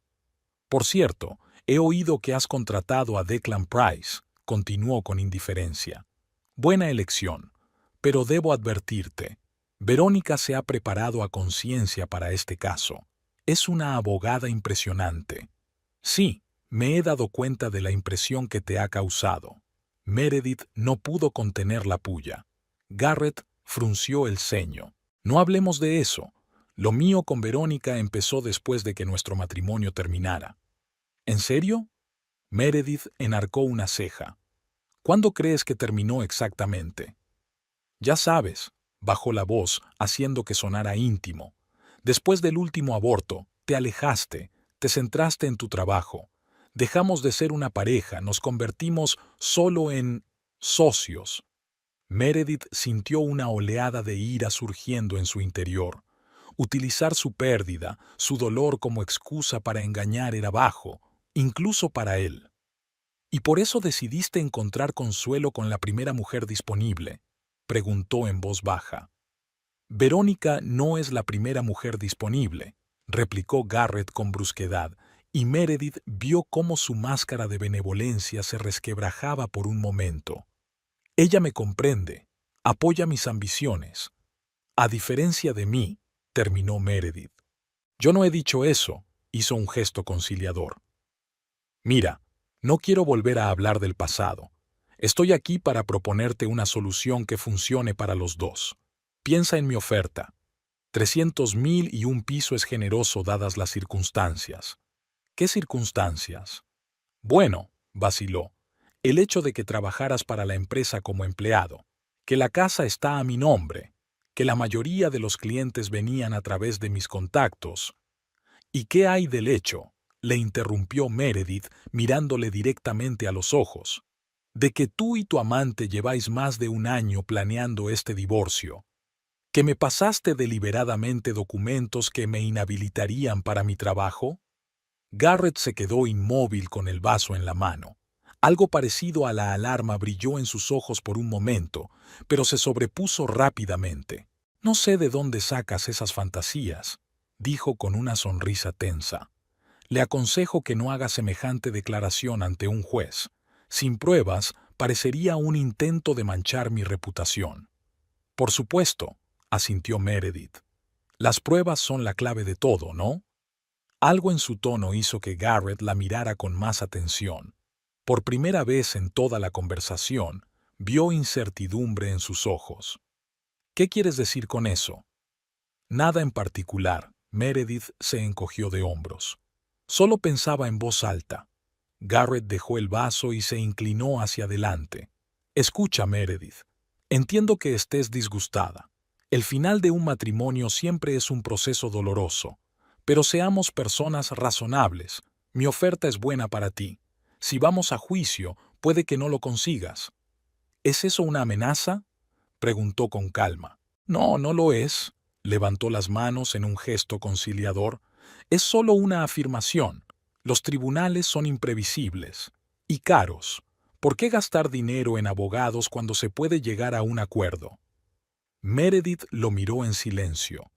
Por cierto, he oído que has contratado a Declan Price, continuó con indiferencia. Buena elección, pero debo advertirte. Verónica se ha preparado a conciencia para este caso. Es una abogada impresionante. Sí, me he dado cuenta de la impresión que te ha causado. Meredith no pudo contener la pulla. Garrett frunció el ceño. No hablemos de eso. Lo mío con Verónica empezó después de que nuestro matrimonio terminara. ¿En serio? Meredith enarcó una ceja. ¿Cuándo crees que terminó exactamente? Ya sabes, bajó la voz, haciendo que sonara íntimo. Después del último aborto, te alejaste, te centraste en tu trabajo. Dejamos de ser una pareja, nos convertimos solo en socios. Meredith sintió una oleada de ira surgiendo en su interior. Utilizar su pérdida, su dolor como excusa para engañar era bajo, incluso para él. ¿Y por eso decidiste encontrar consuelo con la primera mujer disponible?, preguntó en voz baja. Verónica no es la primera mujer disponible, replicó Garrett con brusquedad, y Meredith vio cómo su máscara de benevolencia se resquebrajaba por un momento. Ella me comprende, apoya mis ambiciones. A diferencia de mí, terminó Meredith. Yo no he dicho eso, hizo un gesto conciliador. Mira, no quiero volver a hablar del pasado. Estoy aquí para proponerte una solución que funcione para los dos. Piensa en mi oferta. 300.000 y un piso es generoso dadas las circunstancias. ¿Qué circunstancias? Bueno, vaciló. El hecho de que trabajaras para la empresa como empleado, que la casa está a mi nombre, que la mayoría de los clientes venían a través de mis contactos. ¿Y qué hay del hecho?, le interrumpió Meredith mirándole directamente a los ojos, de que tú y tu amante lleváis más de un año planeando este divorcio, que me pasaste deliberadamente documentos que me inhabilitarían para mi trabajo? Garrett se quedó inmóvil con el vaso en la mano. Algo parecido a la alarma brilló en sus ojos por un momento, pero se sobrepuso rápidamente. No sé de dónde sacas esas fantasías, dijo con una sonrisa tensa. Le aconsejo que no haga semejante declaración ante un juez. Sin pruebas, parecería un intento de manchar mi reputación. Por supuesto, asintió Meredith. Las pruebas son la clave de todo, ¿no? Algo en su tono hizo que Garrett la mirara con más atención. Por primera vez en toda la conversación, vio incertidumbre en sus ojos. ¿Qué quieres decir con eso? Nada en particular. Meredith se encogió de hombros. Solo pensaba en voz alta. Garrett dejó el vaso y se inclinó hacia adelante. Escucha, Meredith. Entiendo que estés disgustada. El final de un matrimonio siempre es un proceso doloroso. Pero seamos personas razonables. Mi oferta es buena para ti. Si vamos a juicio, puede que no lo consigas. ¿Es eso una amenaza?, preguntó con calma. No, no lo es. Levantó las manos en un gesto conciliador. Es solo una afirmación. Los tribunales son imprevisibles y caros. ¿Por qué gastar dinero en abogados cuando se puede llegar a un acuerdo? Meredith lo miró en silencio.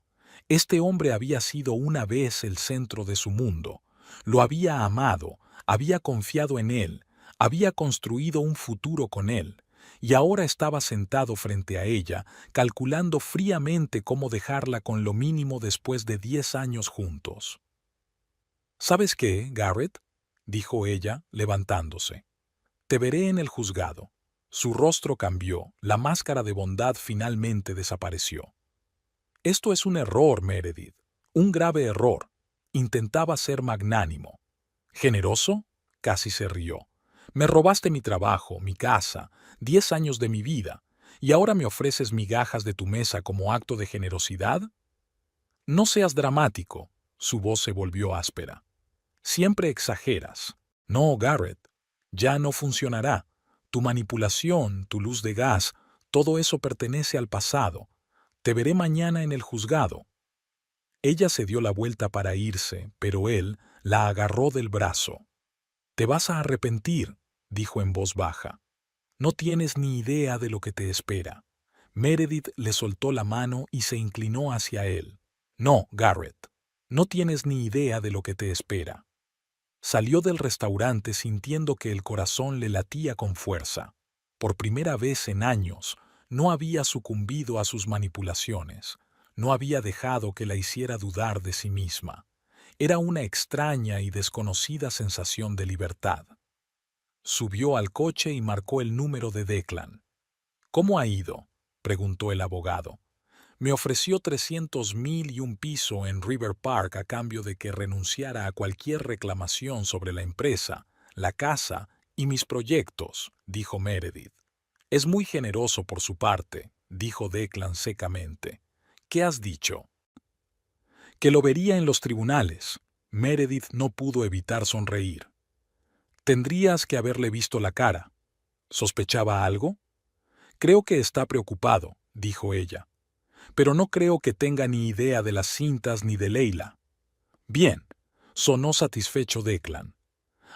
Este hombre había sido una vez el centro de su mundo. Lo había amado, había confiado en él, había construido un futuro con él, y ahora estaba sentado frente a ella, calculando fríamente cómo dejarla con lo mínimo después de 10 años juntos. ¿Sabes qué, Garrett?, dijo ella, levantándose. Te veré en el juzgado. Su rostro cambió, la máscara de bondad finalmente desapareció. Esto es un error, Meredith. Un grave error. Intentaba ser magnánimo. ¿Generoso? Casi se rió. Me robaste mi trabajo, mi casa, 10 años de mi vida, y ahora me ofreces migajas de tu mesa como acto de generosidad. No seas dramático. Su voz se volvió áspera. Siempre exageras. No, Garrett. Ya no funcionará. Tu manipulación, tu luz de gas, todo eso pertenece al pasado. Te veré mañana en el juzgado. Ella se dio la vuelta para irse, pero él la agarró del brazo. Te vas a arrepentir, dijo en voz baja. No tienes ni idea de lo que te espera. Meredith le soltó la mano y se inclinó hacia él. No, Garrett, no tienes ni idea de lo que te espera. Salió del restaurante sintiendo que el corazón le latía con fuerza. Por primera vez en años, no había sucumbido a sus manipulaciones. No había dejado que la hiciera dudar de sí misma. Era una extraña y desconocida sensación de libertad. Subió al coche y marcó el número de Declan. ¿Cómo ha ido?, preguntó el abogado. Me ofreció 300,000 y un piso en River Park a cambio de que renunciara a cualquier reclamación sobre la empresa, la casa y mis proyectos, dijo Meredith. Es muy generoso por su parte, dijo Declan secamente. ¿Qué has dicho? Que lo vería en los tribunales. Meredith no pudo evitar sonreír. Tendrías que haberle visto la cara. ¿Sospechaba algo? Creo que está preocupado, dijo ella. Pero no creo que tenga ni idea de las cintas ni de Leila. Bien, sonó satisfecho Declan.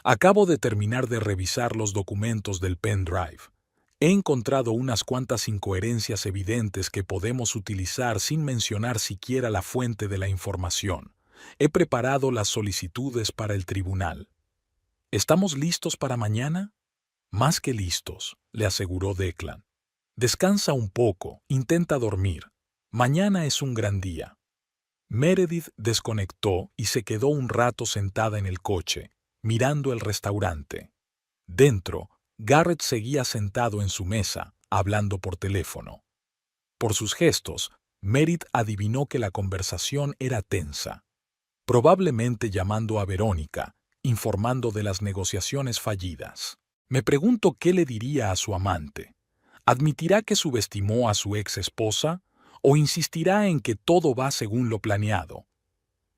Acabo de terminar de revisar los documentos del pendrive. He encontrado unas cuantas incoherencias evidentes que podemos utilizar sin mencionar siquiera la fuente de la información. He preparado las solicitudes para el tribunal. ¿Estamos listos para mañana? Más que listos, le aseguró Declan. Descansa un poco, intenta dormir. Mañana es un gran día. Meredith desconectó y se quedó un rato sentada en el coche, mirando el restaurante. Dentro, Garrett seguía sentado en su mesa, hablando por teléfono. Por sus gestos, Meredith adivinó que la conversación era tensa. Probablemente llamando a Verónica, informando de las negociaciones fallidas. Me pregunto qué le diría a su amante. ¿Admitirá que subestimó a su ex esposa o insistirá en que todo va según lo planeado?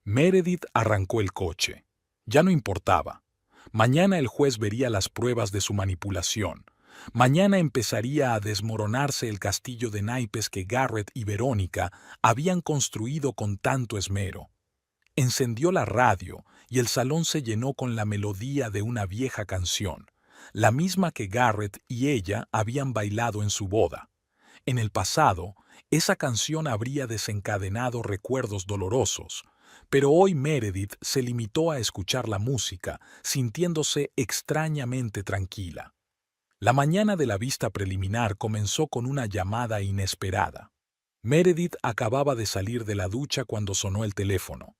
Meredith arrancó el coche. Ya no importaba. Mañana el juez vería las pruebas de su manipulación. Mañana empezaría a desmoronarse el castillo de naipes que Garrett y Verónica habían construido con tanto esmero. Encendió la radio y el salón se llenó con la melodía de una vieja canción, la misma que Garrett y ella habían bailado en su boda. En el pasado, esa canción habría desencadenado recuerdos dolorosos, pero hoy Meredith se limitó a escuchar la música, sintiéndose extrañamente tranquila. La mañana de la vista preliminar comenzó con una llamada inesperada. Meredith acababa de salir de la ducha cuando sonó el teléfono.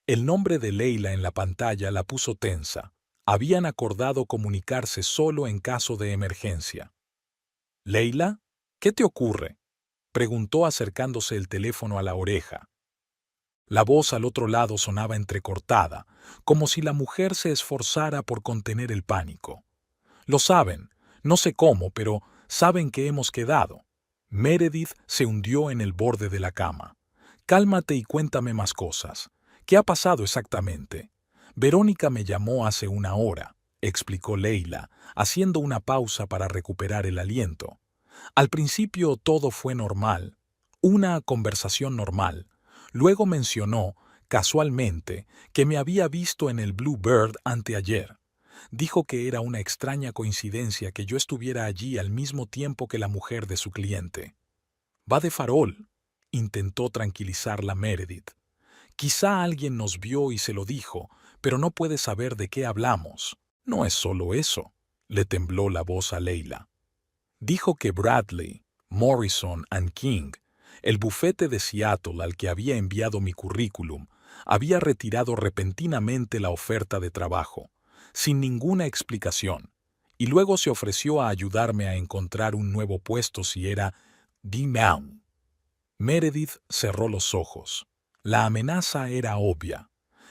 El nombre de Leila en la pantalla la puso tensa. Habían acordado comunicarse solo en caso de emergencia. «¿Leila? ¿Qué te ocurre?», preguntó acercándose el teléfono a la oreja. La voz al otro lado sonaba entrecortada, como si la mujer se esforzara por contener el pánico. «Lo saben, no sé cómo, pero saben que hemos quedado». Meredith se hundió en el borde de la cama. «Cálmate y cuéntame más cosas. ¿Qué ha pasado exactamente?» «Verónica me llamó hace una hora», explicó Leila, haciendo una pausa para recuperar el aliento. «Al principio todo fue normal, una conversación normal. Luego mencionó, casualmente, que me había visto en el Bluebird anteayer. Dijo que era una extraña coincidencia que yo estuviera allí al mismo tiempo que la mujer de su cliente. Va de farol», intentó tranquilizarla Meredith. «Quizá alguien nos vio y se lo dijo, pero no puede saber de qué hablamos. No es solo eso», le tembló la voz a Leila. «Dijo que Bradley, Morrison and King, el bufete de Seattle al que había enviado mi currículum, había retirado repentinamente la oferta de trabajo, sin ninguna explicación, y luego se ofreció a ayudarme a encontrar un nuevo puesto si era D-Man. Meredith cerró los ojos. La amenaza era obvia.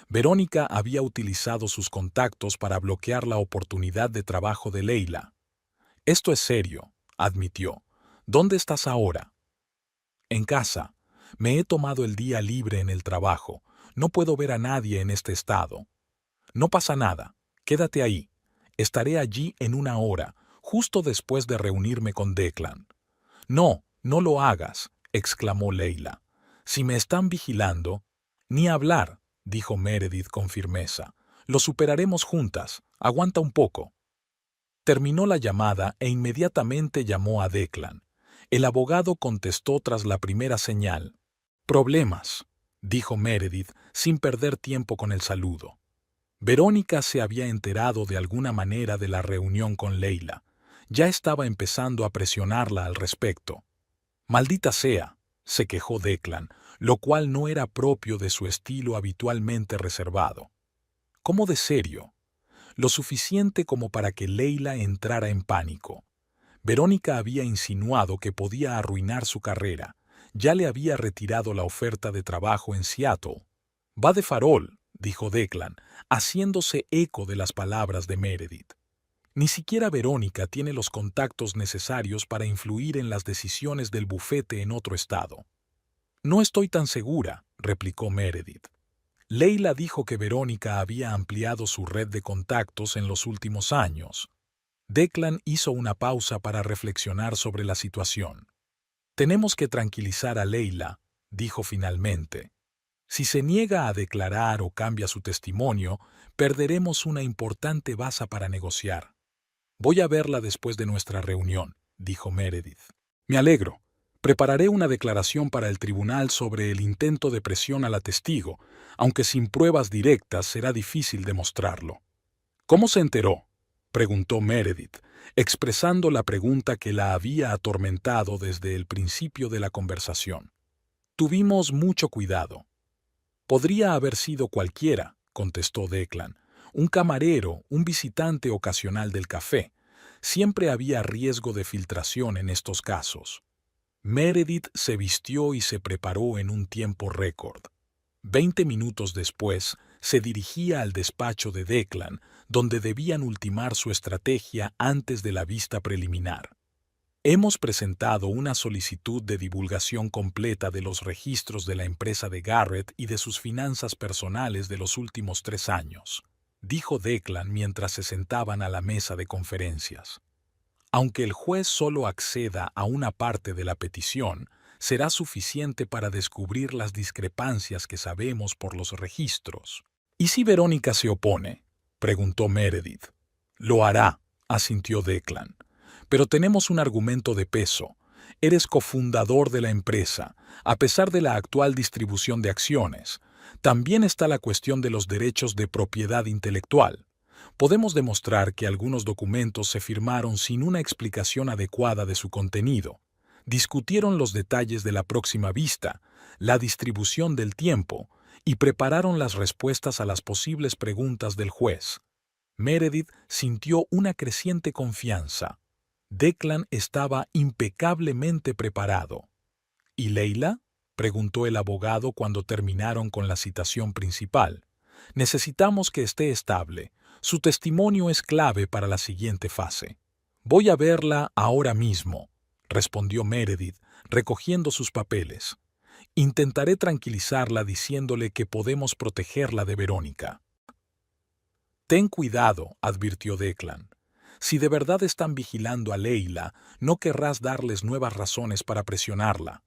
Verónica había utilizado sus contactos para bloquear la oportunidad de trabajo de Leila. Esto es serio, admitió. ¿Dónde estás ahora? En casa. Me he tomado el día libre en el trabajo. No puedo ver a nadie en este estado. No pasa nada. Quédate ahí. Estaré allí en 1 hora, justo después de reunirme con Declan. No, no lo hagas, exclamó Leila. Si me están vigilando... Ni hablar, dijo Meredith con firmeza. Lo superaremos juntas. Aguanta un poco. Terminó la llamada e inmediatamente llamó a Declan. El abogado contestó tras la primera señal. Problemas, dijo Meredith sin perder tiempo con el saludo. Verónica se había enterado de alguna manera de la reunión con Leila. Ya estaba empezando a presionarla al respecto. Maldita sea, se quejó Declan, lo cual no era propio de su estilo habitualmente reservado. ¿Cómo de serio? Lo suficiente como para que Leila entrara en pánico. Verónica había insinuado que podía arruinar su carrera. Ya le había retirado la oferta de trabajo en Seattle. Va de farol, dijo Declan, haciéndose eco de las palabras de Meredith. Ni siquiera Verónica tiene los contactos necesarios para influir en las decisiones del bufete en otro estado. No estoy tan segura, replicó Meredith. Leila dijo que Verónica había ampliado su red de contactos en los últimos años. Declan hizo una pausa para reflexionar sobre la situación. Tenemos que tranquilizar a Leila, dijo finalmente. Si se niega a declarar o cambia su testimonio, perderemos una importante base para negociar. Voy a verla después de nuestra reunión, dijo Meredith. Me alegro. Prepararé una declaración para el tribunal sobre el intento de presión a la testigo, aunque sin pruebas directas será difícil demostrarlo. ¿Cómo se enteró?, preguntó Meredith, expresando la pregunta que la había atormentado desde el principio de la conversación. Tuvimos mucho cuidado. Podría haber sido cualquiera, contestó Declan. Un camarero, un visitante ocasional del café. Siempre había riesgo de filtración en estos casos. Meredith se vistió y se preparó en un tiempo récord. 20 minutos después, se dirigía al despacho de Declan, donde debían ultimar su estrategia antes de la vista preliminar. Hemos presentado una solicitud de divulgación completa de los registros de la empresa de Garrett y de sus finanzas personales de los últimos 3 años, dijo Declan mientras se sentaban a la mesa de conferencias. Aunque el juez solo acceda a una parte de la petición, será suficiente para descubrir las discrepancias que sabemos por los registros. ¿Y si Verónica se opone?, preguntó Meredith. Lo hará, asintió Declan. Pero tenemos un argumento de peso. Eres cofundador de la empresa, a pesar de la actual distribución de acciones. También está la cuestión de los derechos de propiedad intelectual. Podemos demostrar que algunos documentos se firmaron sin una explicación adecuada de su contenido. Discutieron los detalles de la próxima vista, la distribución del tiempo, y prepararon las respuestas a las posibles preguntas del juez. Meredith sintió una creciente confianza. Declan estaba impecablemente preparado. ¿Y Leila?, preguntó el abogado cuando terminaron con la citación principal. Necesitamos que esté estable. Su testimonio es clave para la siguiente fase. Voy a verla ahora mismo, respondió Meredith, recogiendo sus papeles. Intentaré tranquilizarla diciéndole que podemos protegerla de Verónica. Ten cuidado, advirtió Declan. Si de verdad están vigilando a Leila, no querrás darles nuevas razones para presionarla.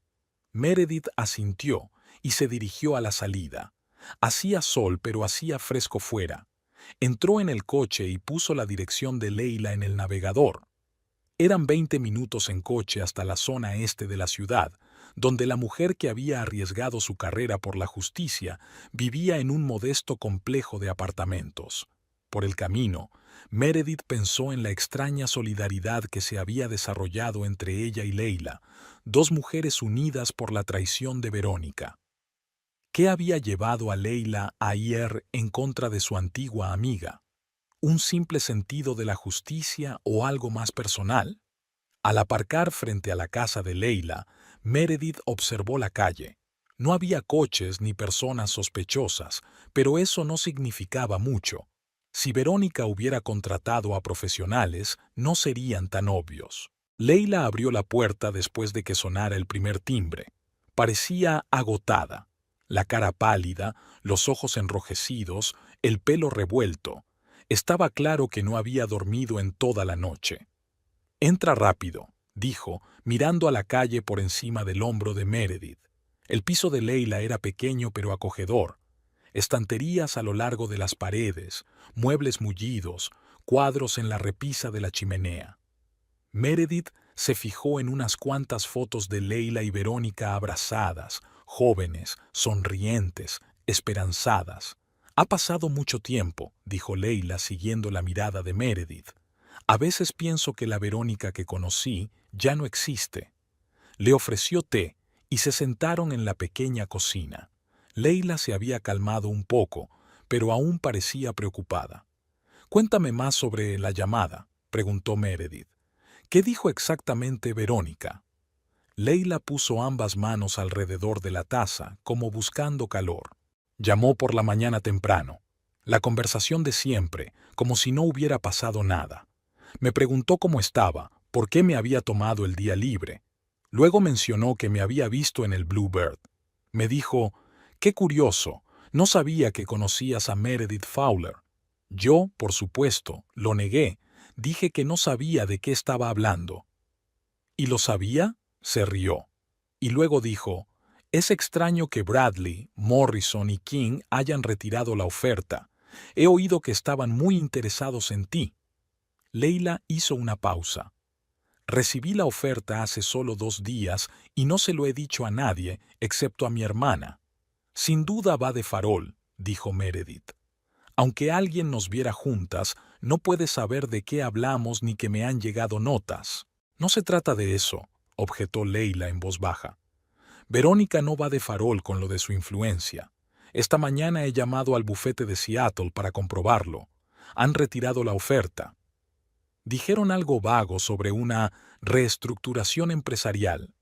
Meredith asintió y se dirigió a la salida. Hacía sol, pero hacía fresco fuera. Entró en el coche y puso la dirección de Leila en el navegador. Eran 20 minutos en coche hasta la zona este de la ciudad, donde la mujer que había arriesgado su carrera por la justicia vivía en un modesto complejo de apartamentos. Por el camino, Meredith pensó en la extraña solidaridad que se había desarrollado entre ella y Leila, 2 mujeres unidas por la traición de Verónica. ¿Qué había llevado a Leila a ir en contra de su antigua amiga? ¿Un simple sentido de la justicia o algo más personal? Al aparcar frente a la casa de Leila, Meredith observó la calle. No había coches ni personas sospechosas, pero eso no significaba mucho. Si Verónica hubiera contratado a profesionales, no serían tan obvios. Leila abrió la puerta después de que sonara el primer timbre. Parecía agotada. La cara pálida, los ojos enrojecidos, el pelo revuelto. Estaba claro que no había dormido en toda la noche. «Entra rápido», dijo, mirando a la calle por encima del hombro de Meredith. El piso de Leila era pequeño pero acogedor. Estanterías a lo largo de las paredes, muebles mullidos, cuadros en la repisa de la chimenea. Meredith se fijó en unas cuantas fotos de Leila y Verónica abrazadas, jóvenes, sonrientes, esperanzadas. «Ha pasado mucho tiempo», dijo Leila siguiendo la mirada de Meredith. «A veces pienso que la Verónica que conocí ya no existe». Le ofreció té y se sentaron en la pequeña cocina. Leila se había calmado un poco, pero aún parecía preocupada. «Cuéntame más sobre la llamada», preguntó Meredith. «¿Qué dijo exactamente Verónica?» Leila puso ambas manos alrededor de la taza, como buscando calor. Llamó por la mañana temprano. La conversación de siempre, como si no hubiera pasado nada. Me preguntó cómo estaba, por qué me había tomado el día libre. Luego mencionó que me había visto en el Bluebird. Me dijo, «Qué curioso, no sabía que conocías a Meredith Fowler». Yo, por supuesto, lo negué. Dije que no sabía de qué estaba hablando. «¿Y lo sabía?», se rió. Y luego dijo, «Es extraño que Bradley, Morrison y King hayan retirado la oferta. He oído que estaban muy interesados en ti». Leila hizo una pausa. «Recibí la oferta hace solo 2 días y no se lo he dicho a nadie, excepto a mi hermana». «Sin duda va de farol», dijo Meredith. «Aunque alguien nos viera juntas, no puede saber de qué hablamos ni que me han llegado notas». «No se trata de eso», objetó Leila en voz baja. «Verónica no va de farol con lo de su influencia. Esta mañana he llamado al bufete de Seattle para comprobarlo. Han retirado la oferta». Dijeron algo vago sobre una reestructuración empresarial.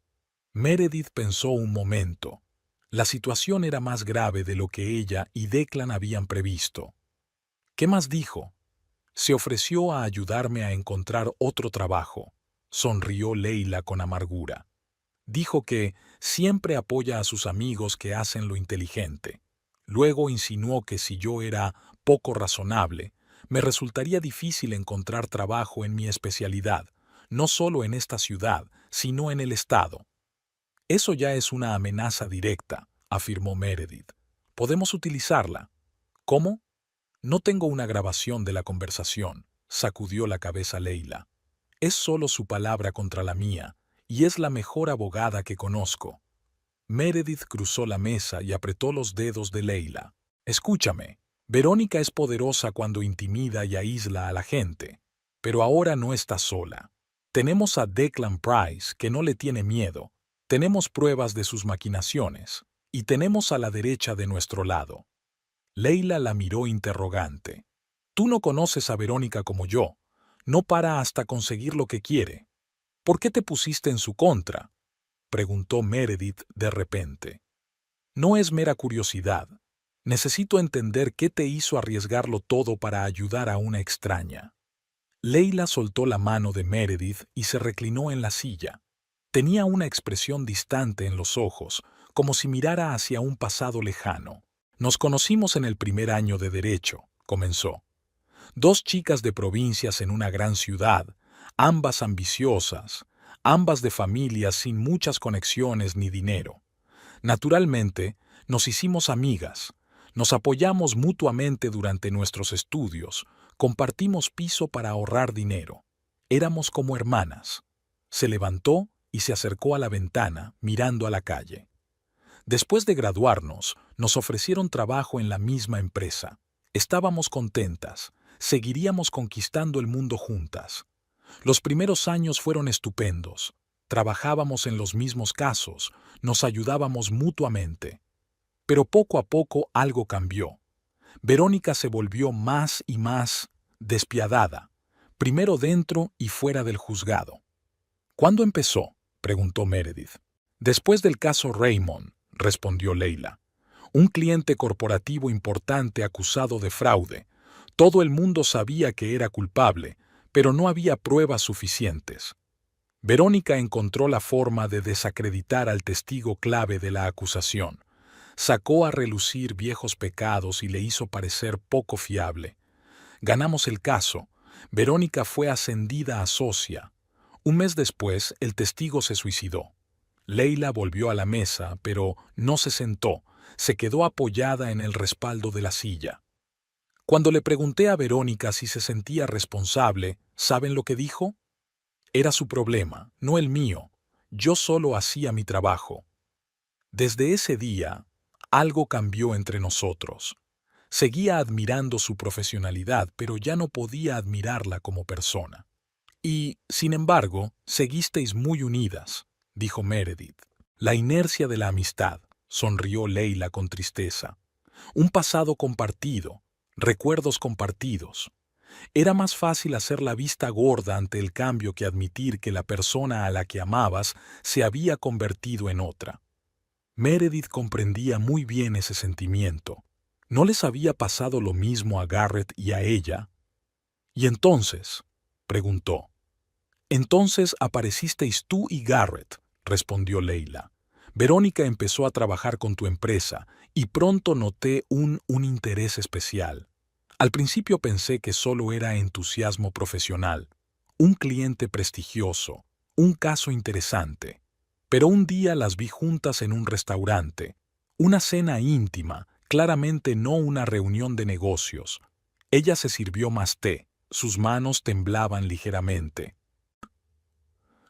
Meredith pensó un momento. La situación era más grave de lo que ella y Declan habían previsto. «¿Qué más dijo?» «Se ofreció a ayudarme a encontrar otro trabajo», sonrió Leila con amargura. «Dijo que siempre apoya a sus amigos que hacen lo inteligente». Luego insinuó que si yo era poco razonable, me resultaría difícil encontrar trabajo en mi especialidad, no solo en esta ciudad, sino en el estado. «Eso ya es una amenaza directa», afirmó Meredith. «Podemos utilizarla». «¿Cómo?» «No tengo una grabación de la conversación», sacudió la cabeza Leila. «Es solo su palabra contra la mía, y es la mejor abogada que conozco». Meredith cruzó la mesa y apretó los dedos de Leila. «Escúchame, Verónica es poderosa cuando intimida y aísla a la gente, pero ahora no está sola. Tenemos a Declan Price, que no le tiene miedo, tenemos pruebas de sus maquinaciones, y tenemos a la derecha de nuestro lado». Leila la miró interrogante. «Tú no conoces a Verónica como yo. No para hasta conseguir lo que quiere. ¿Por qué te pusiste en su contra?», preguntó Meredith de repente. «No es mera curiosidad. Necesito entender qué te hizo arriesgarlo todo para ayudar a una extraña». Leila soltó la mano de Meredith y se reclinó en la silla. Tenía una expresión distante en los ojos, como si mirara hacia un pasado lejano. «Nos conocimos en el primer año de Derecho», comenzó. «2 chicas de provincias en una gran ciudad, ambas ambiciosas, ambas de familias sin muchas conexiones ni dinero. Naturalmente, nos hicimos amigas, nos apoyamos mutuamente durante nuestros estudios, compartimos piso para ahorrar dinero. Éramos como hermanas». Se levantó y se acercó a la ventana, mirando a la calle. «Después de graduarnos, nos ofrecieron trabajo en la misma empresa. Estábamos contentas, seguiríamos conquistando el mundo juntas. Los primeros años fueron estupendos. Trabajábamos en los mismos casos, nos ayudábamos mutuamente. Pero poco a poco algo cambió. Verónica se volvió más y más despiadada, primero dentro y fuera del juzgado. ¿Cuándo empezó?, preguntó Meredith. Después del caso Raymond, respondió Leila. Un cliente corporativo importante acusado de fraude. Todo el mundo sabía que era culpable, pero no había pruebas suficientes. Verónica encontró la forma de desacreditar al testigo clave de la acusación. Sacó a relucir viejos pecados y le hizo parecer poco fiable. Ganamos el caso. Verónica fue ascendida a socia. Un mes después, el testigo se suicidó. Leila volvió a la mesa, pero no se sentó. Se quedó apoyada en el respaldo de la silla. Cuando le pregunté a Verónica si se sentía responsable, ¿saben lo que dijo? Era su problema, no el mío. Yo solo hacía mi trabajo. Desde ese día, algo cambió entre nosotros. Seguía admirando su profesionalidad, pero ya no podía admirarla como persona. Y, sin embargo, seguisteis muy unidas, dijo Meredith. La inercia de la amistad, sonrió Leila con tristeza. Un pasado compartido, recuerdos compartidos. Era más fácil hacer la vista gorda ante el cambio que admitir que la persona a la que amabas se había convertido en otra. Meredith comprendía muy bien ese sentimiento. ¿No les había pasado lo mismo a Garrett y a ella? ¿Y entonces?, preguntó. Entonces aparecisteis tú y Garrett, respondió Leila. Verónica empezó a trabajar con tu empresa y pronto noté un interés especial. Al principio pensé que solo era entusiasmo profesional, un cliente prestigioso, un caso interesante. Pero un día las vi juntas en un restaurante, una cena íntima, claramente no una reunión de negocios. Ella se sirvió más té, sus manos temblaban ligeramente.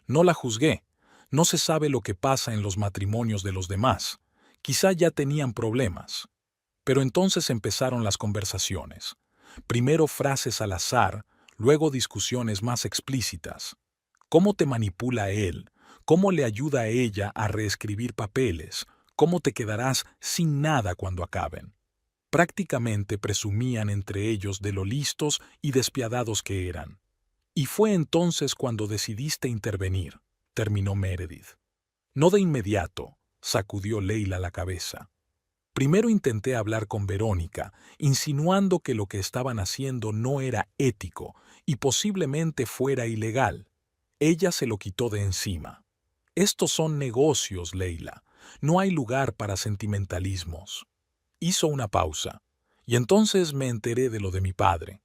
No la juzgué. No se sabe lo que pasa en los matrimonios de los demás. Quizá ya tenían problemas. Pero entonces empezaron las conversaciones. Primero frases al azar, luego discusiones más explícitas. ¿Cómo te manipula él? ¿Cómo le ayuda a ella a reescribir papeles? ¿Cómo te quedarás sin nada cuando acaben? Prácticamente presumían entre ellos de lo listos y despiadados que eran. Y fue entonces cuando decidiste intervenir, terminó Meredith. No de inmediato, sacudió Leila la cabeza. Primero intenté hablar con Verónica, insinuando que lo que estaban haciendo no era ético y posiblemente fuera ilegal. Ella se lo quitó de encima. Estos son negocios, Leila. No hay lugar para sentimentalismos. Hizo una pausa, y entonces me enteré de lo de mi padre.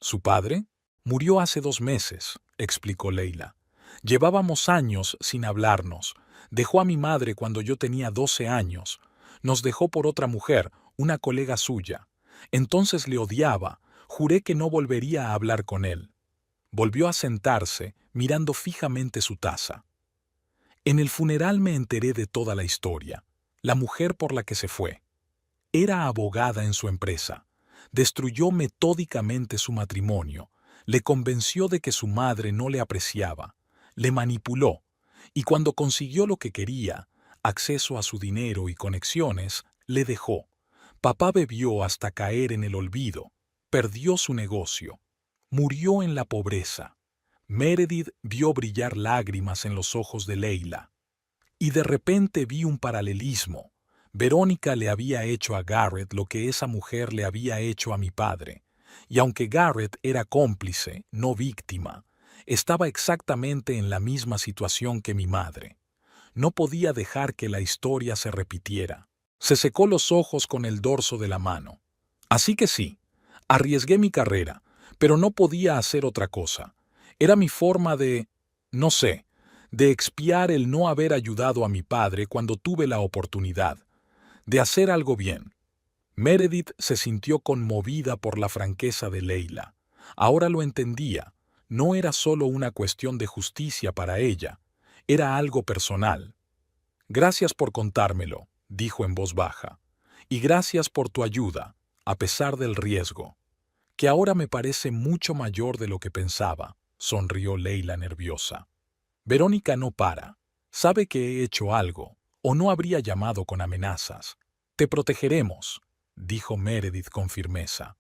¿Su padre? Murió hace 2 meses, explicó Leila. Llevábamos años sin hablarnos. Dejó a mi madre cuando yo tenía 12 años. Nos dejó por otra mujer, una colega suya. Entonces le odiaba. Juré que no volvería a hablar con él. Volvió a sentarse, mirando fijamente su taza. En el funeral me enteré de toda la historia. La mujer por la que se fue. Era abogada en su empresa. Destruyó metódicamente su matrimonio. Le convenció de que su madre no le apreciaba. Le manipuló. Y cuando consiguió lo que quería, acceso a su dinero y conexiones, le dejó. Papá bebió hasta caer en el olvido. Perdió su negocio. Murió en la pobreza. Meredith vio brillar lágrimas en los ojos de Leila. Y de repente vi un paralelismo. Verónica le había hecho a Garrett lo que esa mujer le había hecho a mi padre. Y aunque Garrett era cómplice, no víctima, estaba exactamente en la misma situación que mi madre. No podía dejar que la historia se repitiera. Se secó los ojos con el dorso de la mano. Así que sí, arriesgué mi carrera, pero no podía hacer otra cosa. Era mi forma de, no sé, de expiar el no haber ayudado a mi padre cuando tuve la oportunidad, de hacer algo bien. Meredith se sintió conmovida por la franqueza de Leila. Ahora lo entendía. No era solo una cuestión de justicia para ella, era algo personal. Gracias por contármelo, dijo en voz baja, y gracias por tu ayuda, a pesar del riesgo, que ahora me parece mucho mayor de lo que pensaba, sonrió Leila nerviosa. Verónica no para. Sabe que he hecho algo, o no habría llamado con amenazas. Te protegeremos, dijo Meredith con firmeza.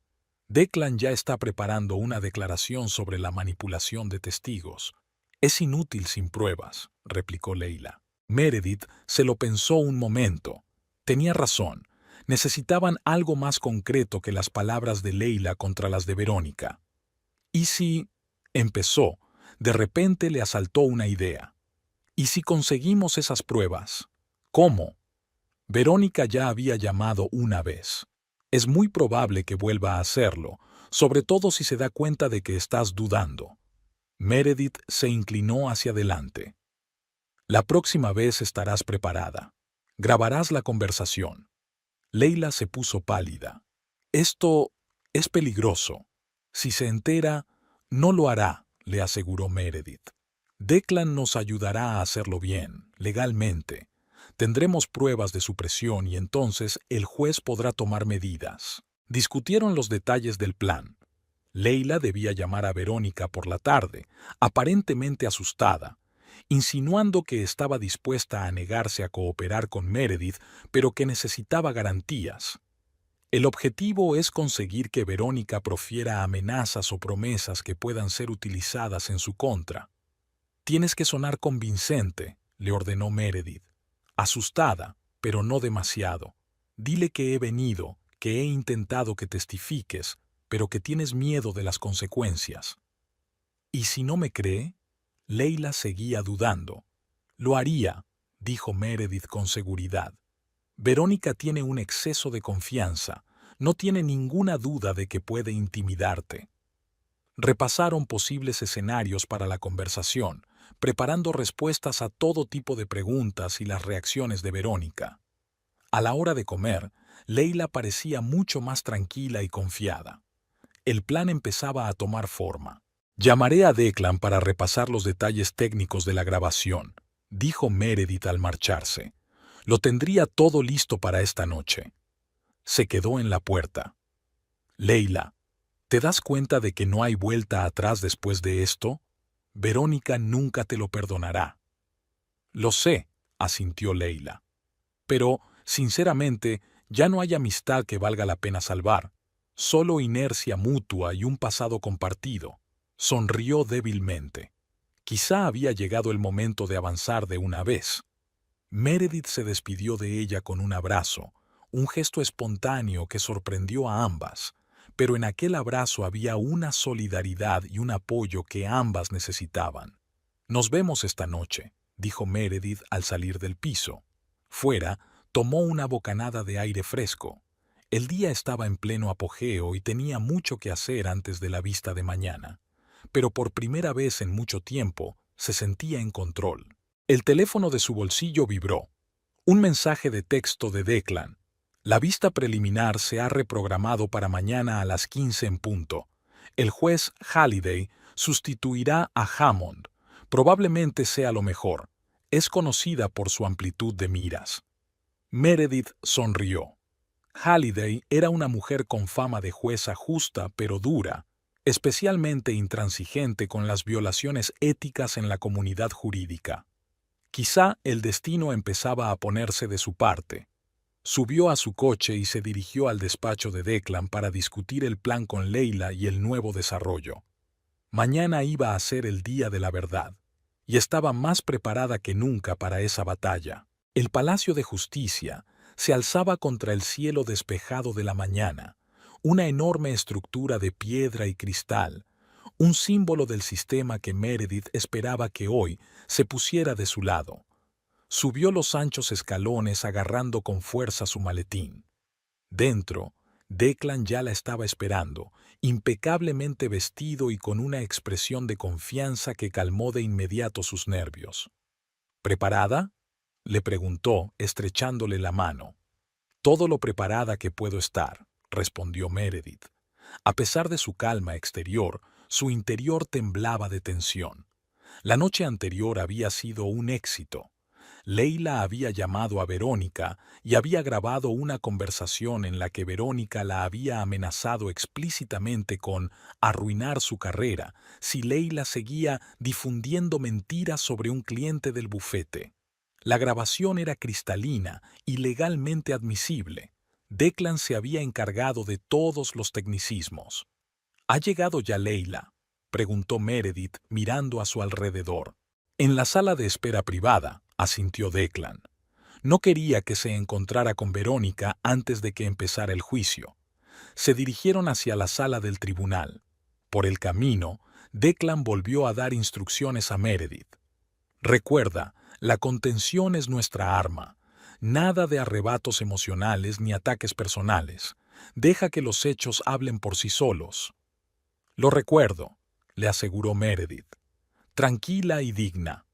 Declan ya está preparando una declaración sobre la manipulación de testigos. Es inútil sin pruebas, replicó Leila. Meredith se lo pensó un momento. Tenía razón. Necesitaban algo más concreto que las palabras de Leila contra las de Verónica. ¿Y si? Empezó. De repente le asaltó una idea. ¿Y si conseguimos esas pruebas? ¿Cómo? Verónica ya había llamado una vez. Es muy probable que vuelva a hacerlo, sobre todo si se da cuenta de que estás dudando. Meredith se inclinó hacia adelante. La próxima vez estarás preparada. Grabarás la conversación. Leila se puso pálida. Esto es peligroso. Si se entera, no lo hará, le aseguró Meredith. Declan nos ayudará a hacerlo bien, legalmente. Tendremos pruebas de supresión y entonces el juez podrá tomar medidas. Discutieron los detalles del plan. Leila debía llamar a Verónica por la tarde, aparentemente asustada, insinuando que estaba dispuesta a negarse a cooperar con Meredith, pero que necesitaba garantías. El objetivo es conseguir que Verónica profiera amenazas o promesas que puedan ser utilizadas en su contra. Tienes que sonar convincente, le ordenó Meredith. Asustada, pero no demasiado. Dile que he venido, que he intentado que testifiques, pero que tienes miedo de las consecuencias. ¿Y si no me cree? Leila seguía dudando. Lo haría, dijo Meredith con seguridad. Verónica tiene un exceso de confianza, no tiene ninguna duda de que puede intimidarte. Repasaron posibles escenarios para la conversación, preparando respuestas a todo tipo de preguntas y las reacciones de Verónica. A la hora de comer, Leila parecía mucho más tranquila y confiada. El plan empezaba a tomar forma. Llamaré a Declan para repasar los detalles técnicos de la grabación, dijo Meredith al marcharse. Lo tendría todo listo para esta noche. Se quedó en la puerta. Leila, ¿te das cuenta de que no hay vuelta atrás después de esto? Verónica nunca te lo perdonará. Lo sé, asintió Leila. Pero, sinceramente, ya no hay amistad que valga la pena salvar. Solo inercia mutua y un pasado compartido. Sonrió débilmente. Quizá había llegado el momento de avanzar de una vez. Meredith se despidió de ella con un abrazo, un gesto espontáneo que sorprendió a ambas, pero en aquel abrazo había una solidaridad y un apoyo que ambas necesitaban. Nos vemos esta noche, dijo Meredith al salir del piso. Fuera, tomó una bocanada de aire fresco. El día estaba en pleno apogeo y tenía mucho que hacer antes de la vista de mañana, pero por primera vez en mucho tiempo se sentía en control. El teléfono de su bolsillo vibró. Un mensaje de texto de Declan. La vista preliminar se ha reprogramado para mañana a las 15 en punto. El juez Halliday sustituirá a Hammond. Probablemente sea lo mejor. Es conocida por su amplitud de miras. Meredith sonrió. Halliday era una mujer con fama de jueza justa pero dura, especialmente intransigente con las violaciones éticas en la comunidad jurídica. Quizá el destino empezaba a ponerse de su parte. Subió a su coche y se dirigió al despacho de Declan para discutir el plan con Leila y el nuevo desarrollo. Mañana iba a ser el día de la verdad, y estaba más preparada que nunca para esa batalla. El Palacio de Justicia se alzaba contra el cielo despejado de la mañana, una enorme estructura de piedra y cristal, un símbolo del sistema que Meredith esperaba que hoy se pusiera de su lado. Subió los anchos escalones agarrando con fuerza su maletín. Dentro, Declan ya la estaba esperando, impecablemente vestido y con una expresión de confianza que calmó de inmediato sus nervios. ¿Preparada?, le preguntó, estrechándole la mano. Todo lo preparada que puedo estar, respondió Meredith. A pesar de su calma exterior, su interior temblaba de tensión. La noche anterior había sido un éxito. Leila había llamado a Verónica y había grabado una conversación en la que Verónica la había amenazado explícitamente con arruinar su carrera si Leila seguía difundiendo mentiras sobre un cliente del bufete. La grabación era cristalina y legalmente admisible. Declan se había encargado de todos los tecnicismos. ¿Ha llegado ya Leila?, preguntó Meredith mirando a su alrededor. En la sala de espera privada, asintió Declan. No quería que se encontrara con Verónica antes de que empezara el juicio. Se dirigieron hacia la sala del tribunal. Por el camino, Declan volvió a dar instrucciones a Meredith. Recuerda, la contención es nuestra arma. Nada de arrebatos emocionales ni ataques personales. Deja que los hechos hablen por sí solos. Lo recuerdo, le aseguró Meredith. Tranquila y digna.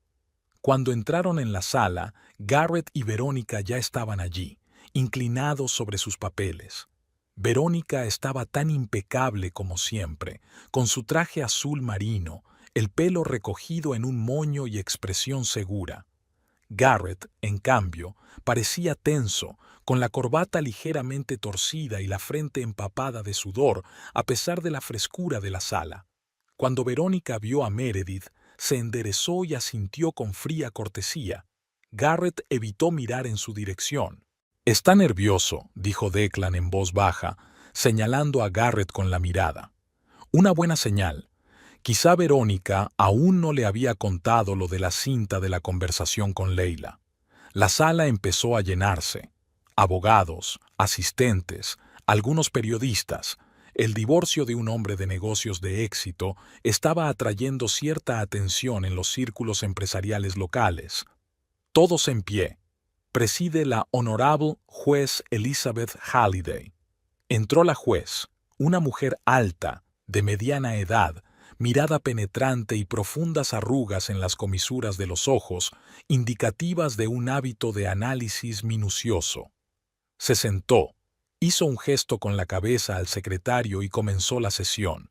Cuando entraron en la sala, Garrett y Verónica ya estaban allí, inclinados sobre sus papeles. Verónica estaba tan impecable como siempre, con su traje azul marino, el pelo recogido en un moño y expresión segura. Garrett, en cambio, parecía tenso, con la corbata ligeramente torcida y la frente empapada de sudor, a pesar de la frescura de la sala. Cuando Verónica vio a Meredith, se enderezó y asintió con fría cortesía. Garrett evitó mirar en su dirección. «Está nervioso», dijo Declan en voz baja, señalando a Garrett con la mirada. Una buena señal. Quizá Verónica aún no le había contado lo de la cinta de la conversación con Leila. La sala empezó a llenarse. Abogados, asistentes, algunos periodistas. El divorcio de un hombre de negocios de éxito estaba atrayendo cierta atención en los círculos empresariales locales. Todos en pie. Preside la Honorable Juez Elizabeth Halliday. Entró la juez, una mujer alta, de mediana edad, mirada penetrante y profundas arrugas en las comisuras de los ojos, indicativas de un hábito de análisis minucioso. Se sentó, hizo un gesto con la cabeza al secretario y comenzó la sesión.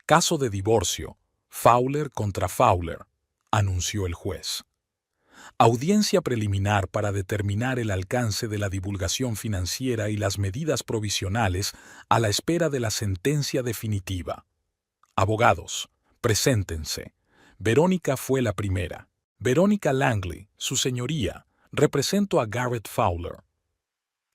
Caso de divorcio, Fowler contra Fowler, anunció el juez. Audiencia preliminar para determinar el alcance de la divulgación financiera y las medidas provisionales a la espera de la sentencia definitiva. Abogados, preséntense. Verónica fue la primera. Verónica Langley, su señoría, represento a Garrett Fowler.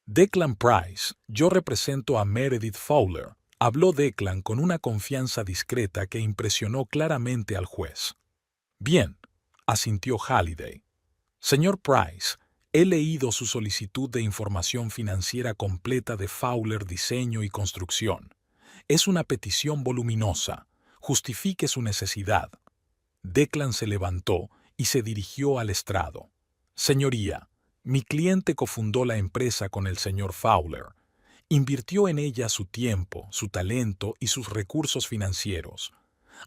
Declan Price, yo represento a Meredith Fowler, habló Declan con una confianza discreta que impresionó claramente al juez. Bien, asintió Halliday. Señor Price, he leído su solicitud de información financiera completa de Fowler Diseño y Construcción. Es una petición voluminosa. Justifique su necesidad. Declan se levantó y se dirigió al estrado. Señoría, mi cliente cofundó la empresa con el señor Fowler. Invirtió en ella su tiempo, su talento y sus recursos financieros.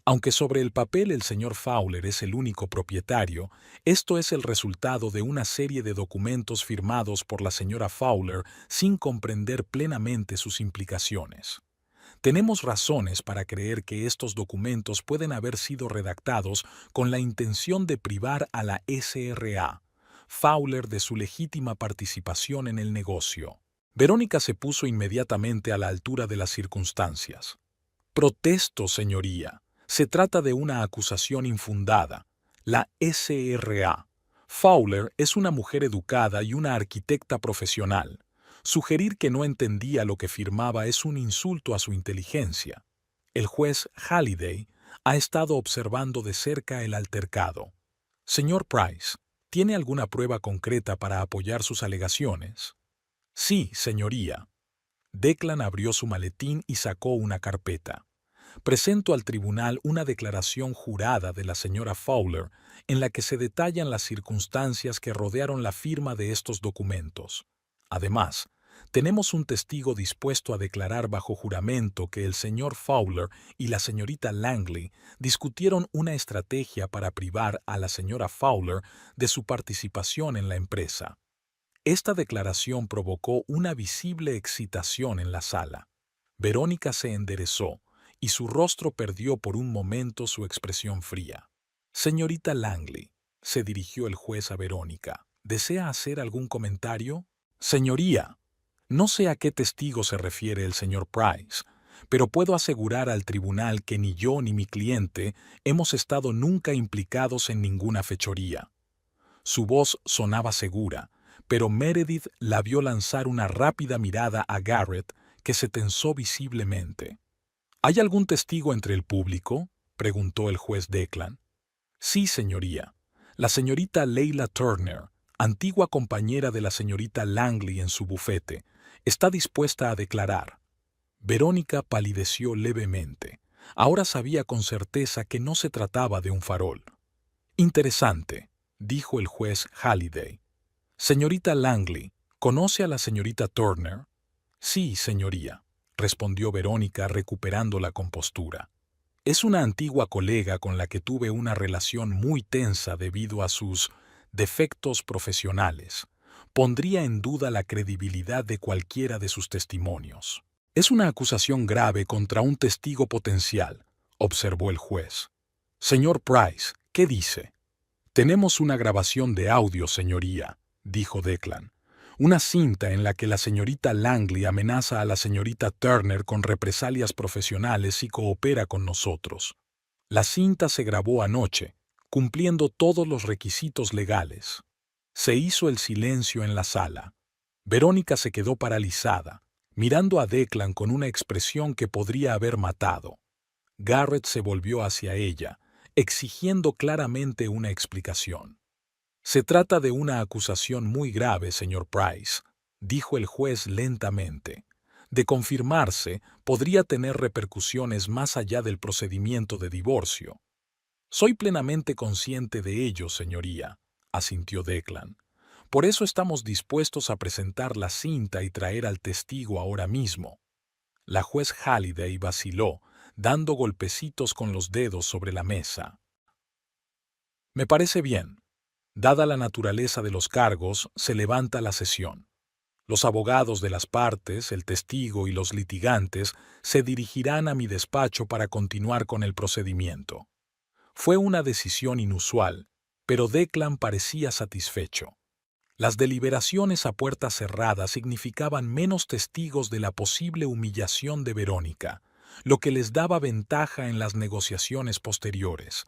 Aunque sobre el papel el señor Fowler es el único propietario, esto es el resultado de una serie de documentos firmados por la señora Fowler sin comprender plenamente sus implicaciones. Tenemos razones para creer que estos documentos pueden haber sido redactados con la intención de privar a la SRA, Fowler, de su legítima participación en el negocio. Verónica se puso inmediatamente a la altura de las circunstancias. Protesto, señoría. Se trata de una acusación infundada. La SRA. Fowler es una mujer educada y una arquitecta profesional. Sugerir que no entendía lo que firmaba es un insulto a su inteligencia. El juez Halliday ha estado observando de cerca el altercado. Señor Price, ¿tiene alguna prueba concreta para apoyar sus alegaciones? Sí, señoría. Declan abrió su maletín y sacó una carpeta. Presento al tribunal una declaración jurada de la señora Fowler en la que se detallan las circunstancias que rodearon la firma de estos documentos. Además, tenemos un testigo dispuesto a declarar bajo juramento que el señor Fowler y la señorita Langley discutieron una estrategia para privar a la señora Fowler de su participación en la empresa. Esta declaración provocó una visible excitación en la sala. Verónica se enderezó y su rostro perdió por un momento su expresión fría. Señorita Langley, se dirigió el juez a Verónica, ¿desea hacer algún comentario? Señoría, no sé a qué testigo se refiere el señor Price, pero puedo asegurar al tribunal que ni yo ni mi cliente hemos estado nunca implicados en ninguna fechoría. Su voz sonaba segura, pero Meredith la vio lanzar una rápida mirada a Garrett, que se tensó visiblemente. ¿Hay algún testigo entre el público?, preguntó el juez Declan. Sí, señoría. La señorita Leila Turner, antigua compañera de la señorita Langley en su bufete, está dispuesta a declarar. Verónica palideció levemente. Ahora sabía con certeza que no se trataba de un farol. Interesante, dijo el juez Halliday. Señorita Langley, ¿conoce a la señorita Turner? Sí, señoría, respondió Verónica recuperando la compostura. Es una antigua colega con la que tuve una relación muy tensa debido a sus defectos profesionales. Pondría en duda la credibilidad de cualquiera de sus testimonios. Es una acusación grave contra un testigo potencial, observó el juez. Señor Price, ¿qué dice? Tenemos una grabación de audio, señoría, dijo Declan. Una cinta en la que la señorita Langley amenaza a la señorita Turner con represalias profesionales si coopera con nosotros. La cinta se grabó anoche, cumpliendo todos los requisitos legales. Se hizo el silencio en la sala. Verónica se quedó paralizada, mirando a Declan con una expresión que podría haber matado. Garrett se volvió hacia ella, exigiendo claramente una explicación. Se trata de una acusación muy grave, señor Price, dijo el juez lentamente. De confirmarse, podría tener repercusiones más allá del procedimiento de divorcio. Soy plenamente consciente de ello, señoría, asintió Declan. Por eso estamos dispuestos a presentar la cinta y traer al testigo ahora mismo. La juez Halliday vaciló, dando golpecitos con los dedos sobre la mesa. Me parece bien. Dada la naturaleza de los cargos, se levanta la sesión. Los abogados de las partes, el testigo y los litigantes se dirigirán a mi despacho para continuar con el procedimiento. Fue una decisión inusual, pero Declan parecía satisfecho. Las deliberaciones a puerta cerrada significaban menos testigos de la posible humillación de Verónica, lo que les daba ventaja en las negociaciones posteriores.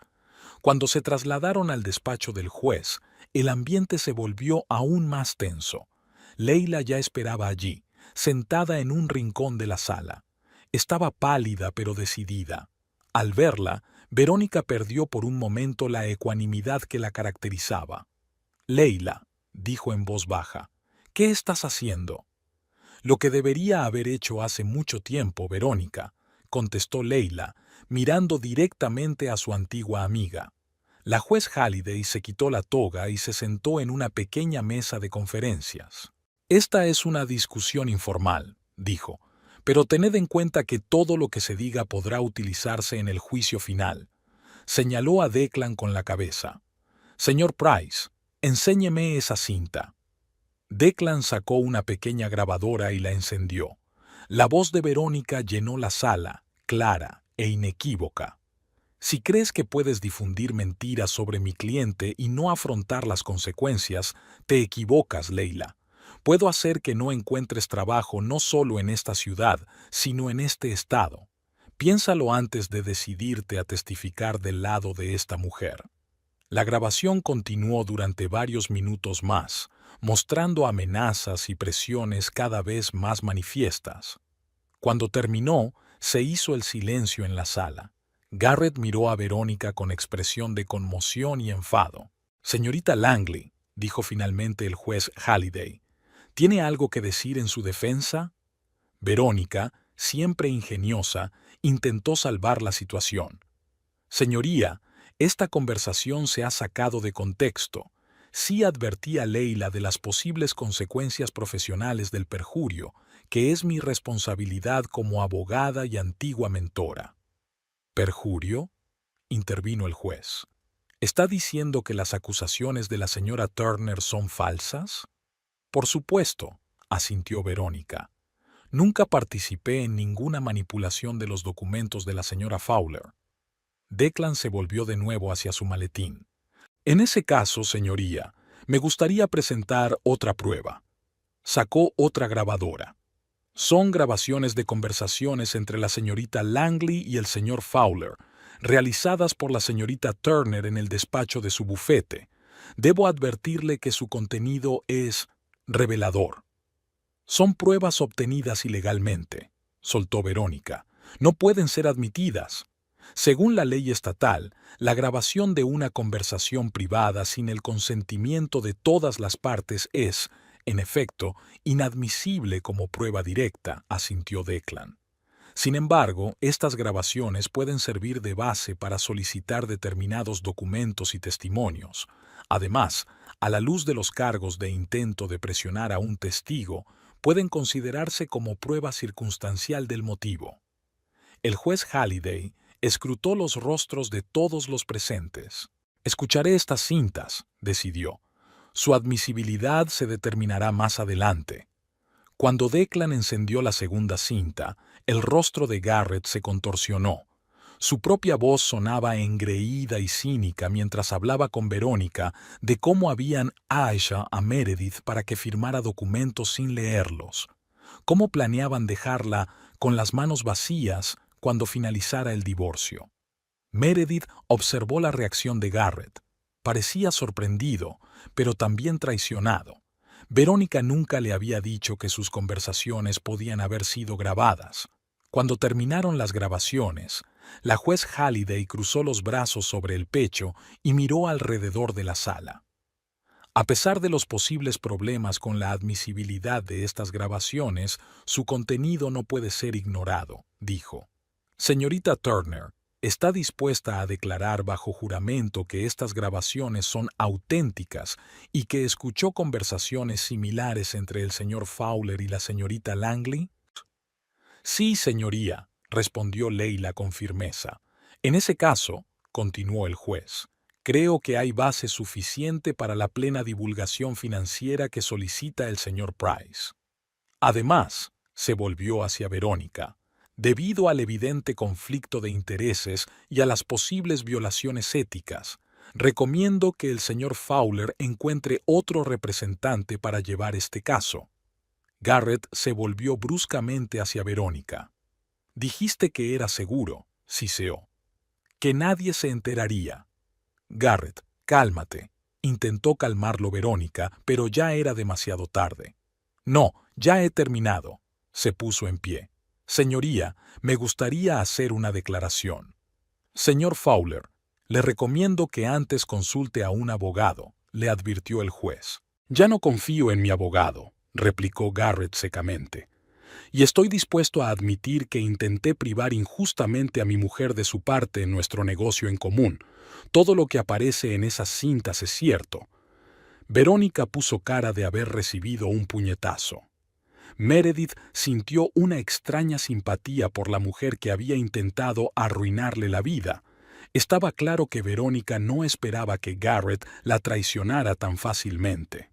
Cuando se trasladaron al despacho del juez, el ambiente se volvió aún más tenso. Leila ya esperaba allí, sentada en un rincón de la sala. Estaba pálida pero decidida. Al verla, Verónica perdió por un momento la ecuanimidad que la caracterizaba. «Leila», dijo en voz baja, «¿qué estás haciendo?» «Lo que debería haber hecho hace mucho tiempo, Verónica», contestó Leila, mirando directamente a su antigua amiga. La juez Halliday se quitó la toga y se sentó en una pequeña mesa de conferencias. «Esta es una discusión informal», dijo, «pero tened en cuenta que todo lo que se diga podrá utilizarse en el juicio final». Señaló a Declan con la cabeza. «Señor Price, enséñeme esa cinta». Declan sacó una pequeña grabadora y la encendió. La voz de Verónica llenó la sala, clara e inequívoca. «Si crees que puedes difundir mentiras sobre mi cliente y no afrontar las consecuencias, te equivocas, Leila. Puedo hacer que no encuentres trabajo no solo en esta ciudad, sino en este estado. Piénsalo antes de decidirte a testificar del lado de esta mujer». La grabación continuó durante varios minutos más, mostrando amenazas y presiones cada vez más manifiestas. Cuando terminó, se hizo el silencio en la sala. Garrett miró a Verónica con expresión de conmoción y enfado. «Señorita Langley», dijo finalmente el juez Halliday, «¿tiene algo que decir en su defensa?» Verónica, siempre ingeniosa, intentó salvar la situación. «Señoría, esta conversación se ha sacado de contexto. Sí advertí a Leila de las posibles consecuencias profesionales del perjurio, que es mi responsabilidad como abogada y antigua mentora». «¿Perjurio?», intervino el juez. «¿Está diciendo que las acusaciones de la señora Turner son falsas?» «Por supuesto», asintió Verónica. «Nunca participé en ninguna manipulación de los documentos de la señora Fowler». Declan se volvió de nuevo hacia su maletín. «En ese caso, señoría, me gustaría presentar otra prueba». Sacó otra grabadora. «Son grabaciones de conversaciones entre la señorita Langley y el señor Fowler, realizadas por la señorita Turner en el despacho de su bufete. Debo advertirle que su contenido es Revelador. Son pruebas obtenidas ilegalmente, soltó Verónica. No pueden ser admitidas. Según la ley estatal, la grabación de una conversación privada sin el consentimiento de todas las partes es, en efecto, inadmisible como prueba directa, asintió Declan. Sin embargo, estas grabaciones pueden servir de base para solicitar determinados documentos y testimonios. Además, a la luz de los cargos de intento de presionar a un testigo, pueden considerarse como prueba circunstancial del motivo. El juez Halliday escrutó los rostros de todos los presentes. Escucharé estas cintas, decidió. Su admisibilidad se determinará más adelante. Cuando Declan encendió la segunda cinta, el rostro de Garrett se contorsionó. Su propia voz sonaba engreída y cínica mientras hablaba con Verónica de cómo habían hecho a Meredith para que firmara documentos sin leerlos. Cómo planeaban dejarla con las manos vacías cuando finalizara el divorcio. Meredith observó la reacción de Garrett. Parecía sorprendido, pero también traicionado. Verónica nunca le había dicho que sus conversaciones podían haber sido grabadas. Cuando terminaron las grabaciones, la juez Halliday cruzó los brazos sobre el pecho y miró alrededor de la sala. A pesar de los posibles problemas con la admisibilidad de estas grabaciones, su contenido no puede ser ignorado, dijo. Señorita Turner, ¿está dispuesta a declarar bajo juramento que estas grabaciones son auténticas y que escuchó conversaciones similares entre el señor Fowler y la señorita Langley? Sí, señoría, respondió Leila con firmeza. En ese caso, continuó el juez, creo que hay base suficiente para la plena divulgación financiera que solicita el señor Price. Además, se volvió hacia Verónica, debido al evidente conflicto de intereses y a las posibles violaciones éticas, recomiendo que el señor Fowler encuentre otro representante para llevar este caso. Garrett se volvió bruscamente hacia Verónica. Dijiste que era seguro, siseó. Que nadie se enteraría. Garrett, cálmate. Intentó calmarlo Verónica, pero ya era demasiado tarde. No, ya he terminado. Se puso en pie. Señoría, me gustaría hacer una declaración. Señor Fowler, le recomiendo que antes consulte a un abogado, le advirtió el juez. Ya no confío en mi abogado, replicó Garrett secamente. Y estoy dispuesto a admitir que intenté privar injustamente a mi mujer de su parte en nuestro negocio en común. Todo lo que aparece en esas cintas es cierto. Verónica puso cara de haber recibido un puñetazo. Meredith sintió una extraña simpatía por la mujer que había intentado arruinarle la vida. Estaba claro que Verónica no esperaba que Garrett la traicionara tan fácilmente.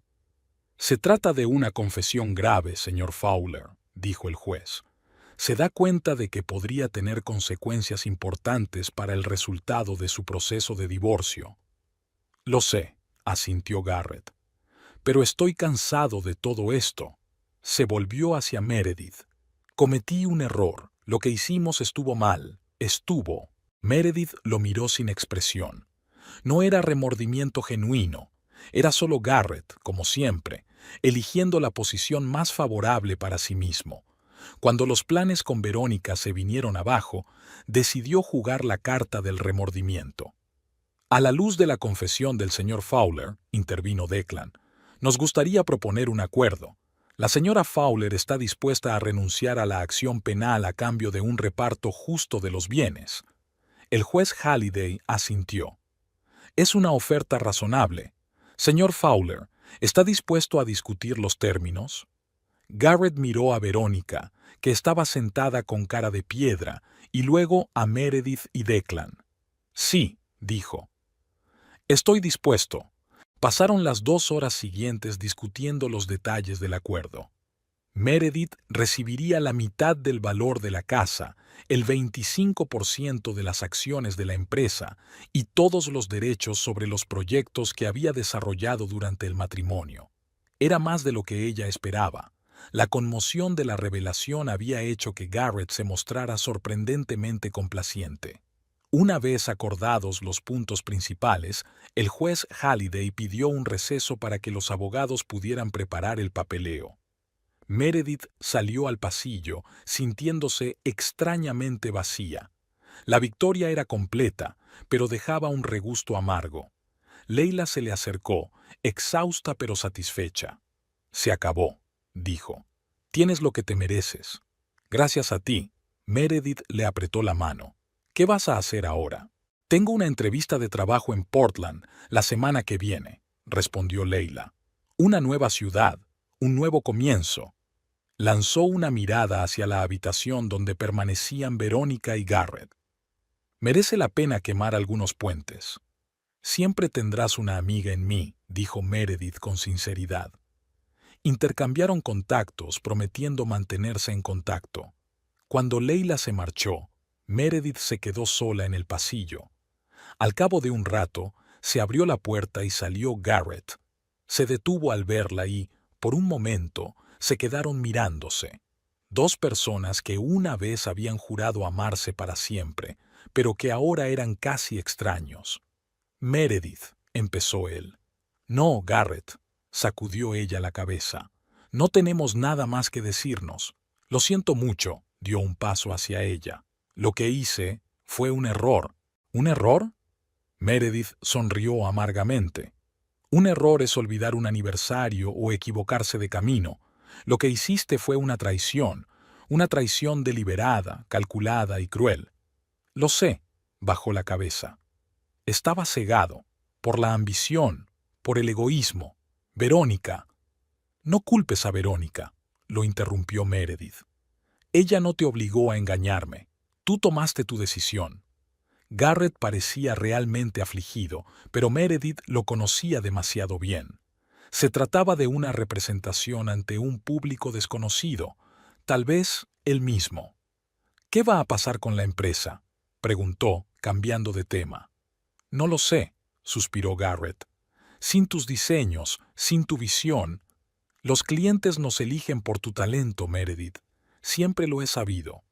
Se trata de una confesión grave, señor Fowler, dijo el juez. Se da cuenta de que podría tener consecuencias importantes para el resultado de su proceso de divorcio. Lo sé, asintió Garrett. Pero estoy cansado de todo esto. Se volvió hacia Meredith. Cometí un error. Lo que hicimos estuvo mal. Estuvo. Meredith lo miró sin expresión. No era remordimiento genuino. Era solo Garrett, como siempre, eligiendo la posición más favorable para sí mismo. Cuando los planes con Verónica se vinieron abajo, decidió jugar la carta del remordimiento. A la luz de la confesión del señor Fowler, intervino Declan, nos gustaría proponer un acuerdo. La señora Fowler está dispuesta a renunciar a la acción penal a cambio de un reparto justo de los bienes. El juez Halliday asintió. Es una oferta razonable. Señor Fowler, ¿está dispuesto a discutir los términos? Garrett miró a Verónica, que estaba sentada con cara de piedra, y luego a Meredith y Declan. Sí, dijo. Estoy dispuesto. Pasaron las 2 horas siguientes discutiendo los detalles del acuerdo. Meredith recibiría la mitad del valor de la casa, el 25% de las acciones de la empresa y todos los derechos sobre los proyectos que había desarrollado durante el matrimonio. Era más de lo que ella esperaba. La conmoción de la revelación había hecho que Garrett se mostrara sorprendentemente complaciente. Una vez acordados los puntos principales, el juez Halliday pidió un receso para que los abogados pudieran preparar el papeleo. Meredith salió al pasillo, sintiéndose extrañamente vacía. La victoria era completa, pero dejaba un regusto amargo. Leila se le acercó, exhausta pero satisfecha. «Se acabó», dijo. «Tienes lo que te mereces». «Gracias a ti». Meredith le apretó la mano. «¿Qué vas a hacer ahora?» «Tengo una entrevista de trabajo en Portland la semana que viene», respondió Leila. «Una nueva ciudad, un nuevo comienzo». Lanzó una mirada hacia la habitación donde permanecían Verónica y Garrett. «Merece la pena quemar algunos puentes». «Siempre tendrás una amiga en mí», dijo Meredith con sinceridad. Intercambiaron contactos, prometiendo mantenerse en contacto. Cuando Leila se marchó, Meredith se quedó sola en el pasillo. Al cabo de un rato, se abrió la puerta y salió Garrett. Se detuvo al verla y, por un momento, se quedaron mirándose. Dos personas que una vez habían jurado amarse para siempre, pero que ahora eran casi extraños. «Meredith», empezó él. «No, Garrett», sacudió ella la cabeza. «No tenemos nada más que decirnos. Lo siento mucho», dio un paso hacia ella. «Lo que hice fue un error». «¿Un error?» Meredith sonrió amargamente. «Un error es olvidar un aniversario o equivocarse de camino. Lo que hiciste fue una traición deliberada, calculada y cruel». «Lo sé», bajó la cabeza. «Estaba cegado, por la ambición, por el egoísmo. Verónica». «No culpes a Verónica», lo interrumpió Meredith. «Ella no te obligó a engañarme. Tú tomaste tu decisión». Garrett parecía realmente afligido, pero Meredith lo conocía demasiado bien. Se trataba de una representación ante un público desconocido, tal vez él mismo. «¿Qué va a pasar con la empresa?», preguntó, cambiando de tema. «No lo sé», suspiró Garrett. «Sin tus diseños, sin tu visión. Los clientes nos eligen por tu talento, Meredith. Siempre lo he sabido».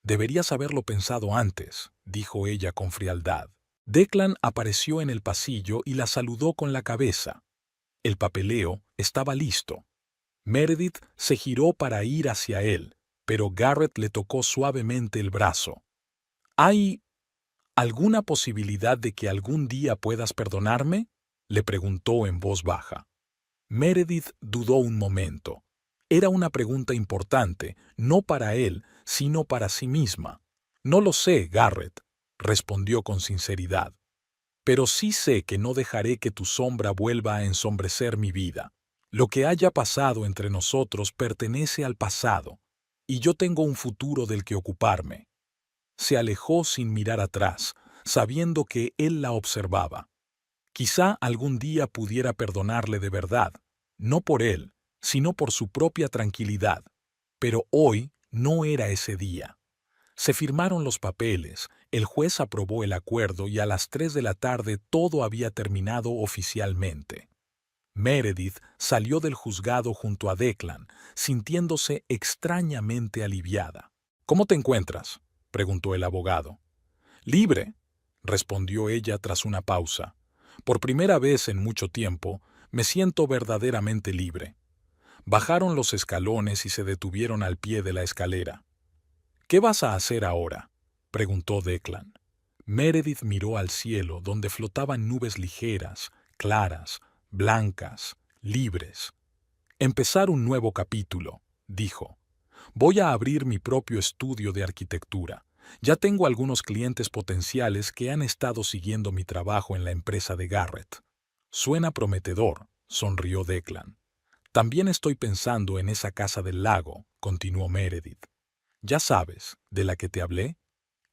«Deberías haberlo pensado antes», dijo ella con frialdad. Declan apareció en el pasillo y la saludó con la cabeza. El papeleo estaba listo. Meredith se giró para ir hacia él, pero Garrett le tocó suavemente el brazo. «¿Hay alguna posibilidad de que algún día puedas perdonarme?», le preguntó en voz baja. Meredith dudó un momento. Era una pregunta importante, no para él, sino para sí misma. «No lo sé, Garrett», respondió con sinceridad. «Pero sí sé que no dejaré que tu sombra vuelva a ensombrecer mi vida. Lo que haya pasado entre nosotros pertenece al pasado, y yo tengo un futuro del que ocuparme». Se alejó sin mirar atrás, sabiendo que él la observaba. Quizá algún día pudiera perdonarle de verdad, no por él, sino por su propia tranquilidad. Pero hoy no era ese día. Se firmaron los papeles, el juez aprobó el acuerdo y a las 3 de la tarde todo había terminado oficialmente. Meredith salió del juzgado junto a Declan, sintiéndose extrañamente aliviada. «¿Cómo te encuentras?», preguntó el abogado. «Libre», respondió ella tras una pausa. «Por primera vez en mucho tiempo, me siento verdaderamente libre». Bajaron los escalones y se detuvieron al pie de la escalera. «¿Qué vas a hacer ahora?», preguntó Declan. Meredith miró al cielo, donde flotaban nubes ligeras, claras, blancas, libres. «Empezar un nuevo capítulo», dijo. «Voy a abrir mi propio estudio de arquitectura. Ya tengo algunos clientes potenciales que han estado siguiendo mi trabajo en la empresa de Garrett». «Suena prometedor», sonrió Declan. «También estoy pensando en esa casa del lago», continuó Meredith. «Ya sabes, de la que te hablé.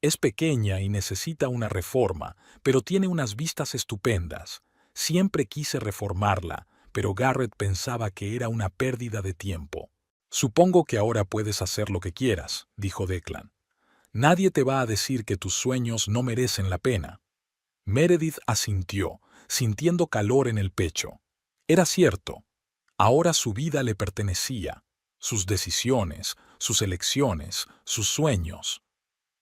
Es pequeña y necesita una reforma, pero tiene unas vistas estupendas. Siempre quise reformarla, pero Garrett pensaba que era una pérdida de tiempo». «Supongo que ahora puedes hacer lo que quieras», dijo Declan. «Nadie te va a decir que tus sueños no merecen la pena». Meredith asintió, sintiendo calor en el pecho. Era cierto. Ahora su vida le pertenecía, sus decisiones, sus elecciones, sus sueños.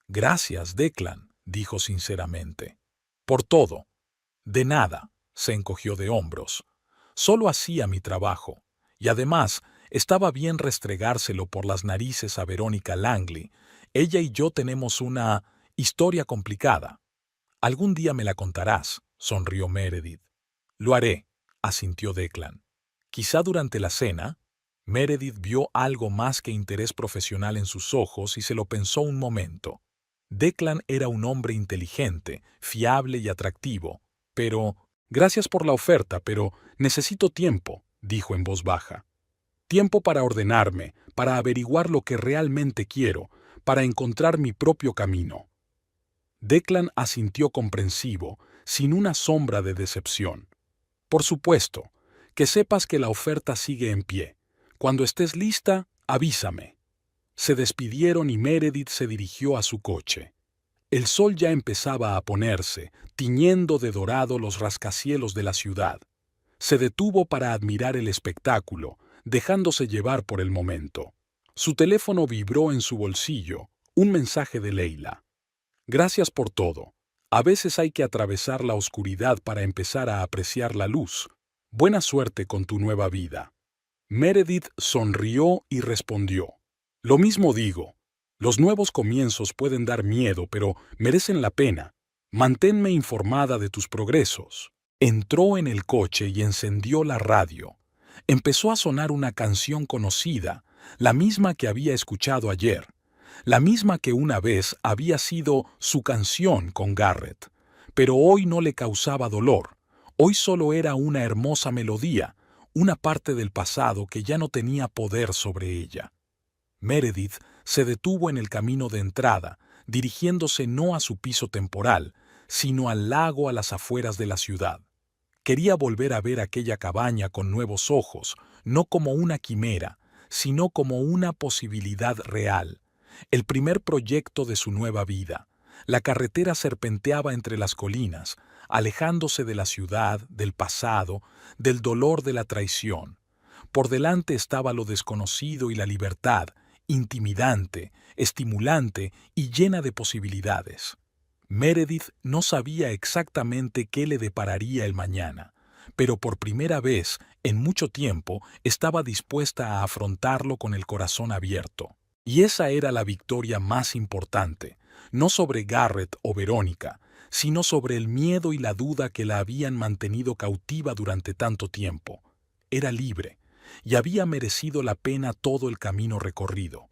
«Gracias, Declan», dijo sinceramente. Por todo. De nada, se encogió de hombros. Solo hacía mi trabajo. Y además, estaba bien restregárselo por las narices a Verónica Langley. Ella y yo tenemos una historia complicada. Algún día me la contarás, sonrió Meredith. Lo haré, asintió Declan. Quizá durante la cena. Meredith vio algo más que interés profesional en sus ojos y se lo pensó un momento. Declan era un hombre inteligente, fiable y atractivo, pero... Gracias por la oferta, pero necesito tiempo, dijo en voz baja. Tiempo para ordenarme, para averiguar lo que realmente quiero, para encontrar mi propio camino. Declan asintió comprensivo, sin una sombra de decepción. Por supuesto, que sepas que la oferta sigue en pie. Cuando estés lista, avísame. Se despidieron y Meredith se dirigió a su coche. El sol ya empezaba a ponerse, tiñendo de dorado los rascacielos de la ciudad. Se detuvo para admirar el espectáculo, dejándose llevar por el momento. Su teléfono vibró en su bolsillo, un mensaje de Leila. Gracias por todo. A veces hay que atravesar la oscuridad para empezar a apreciar la luz. Buena suerte con tu nueva vida. Meredith sonrió y respondió. Lo mismo digo. Los nuevos comienzos pueden dar miedo, pero merecen la pena. Manténme informada de tus progresos. Entró en el coche y encendió la radio. Empezó a sonar una canción conocida, la misma que había escuchado ayer, la misma que una vez había sido su canción con Garrett. Pero hoy no le causaba dolor. Hoy solo era una hermosa melodía, una parte del pasado que ya no tenía poder sobre ella. Meredith se detuvo en el camino de entrada, dirigiéndose no a su piso temporal, sino al lago a las afueras de la ciudad. Quería volver a ver aquella cabaña con nuevos ojos, no como una quimera, sino como una posibilidad real, el primer proyecto de su nueva vida. La carretera serpenteaba entre las colinas, alejándose de la ciudad, del pasado, del dolor de la traición. Por delante estaba lo desconocido y la libertad, intimidante, estimulante y llena de posibilidades. Meredith no sabía exactamente qué le depararía el mañana, pero por primera vez en mucho tiempo estaba dispuesta a afrontarlo con el corazón abierto. Y esa era la victoria más importante, no sobre Garrett o Verónica, sino sobre el miedo y la duda que la habían mantenido cautiva durante tanto tiempo. Era libre, y había merecido la pena todo el camino recorrido.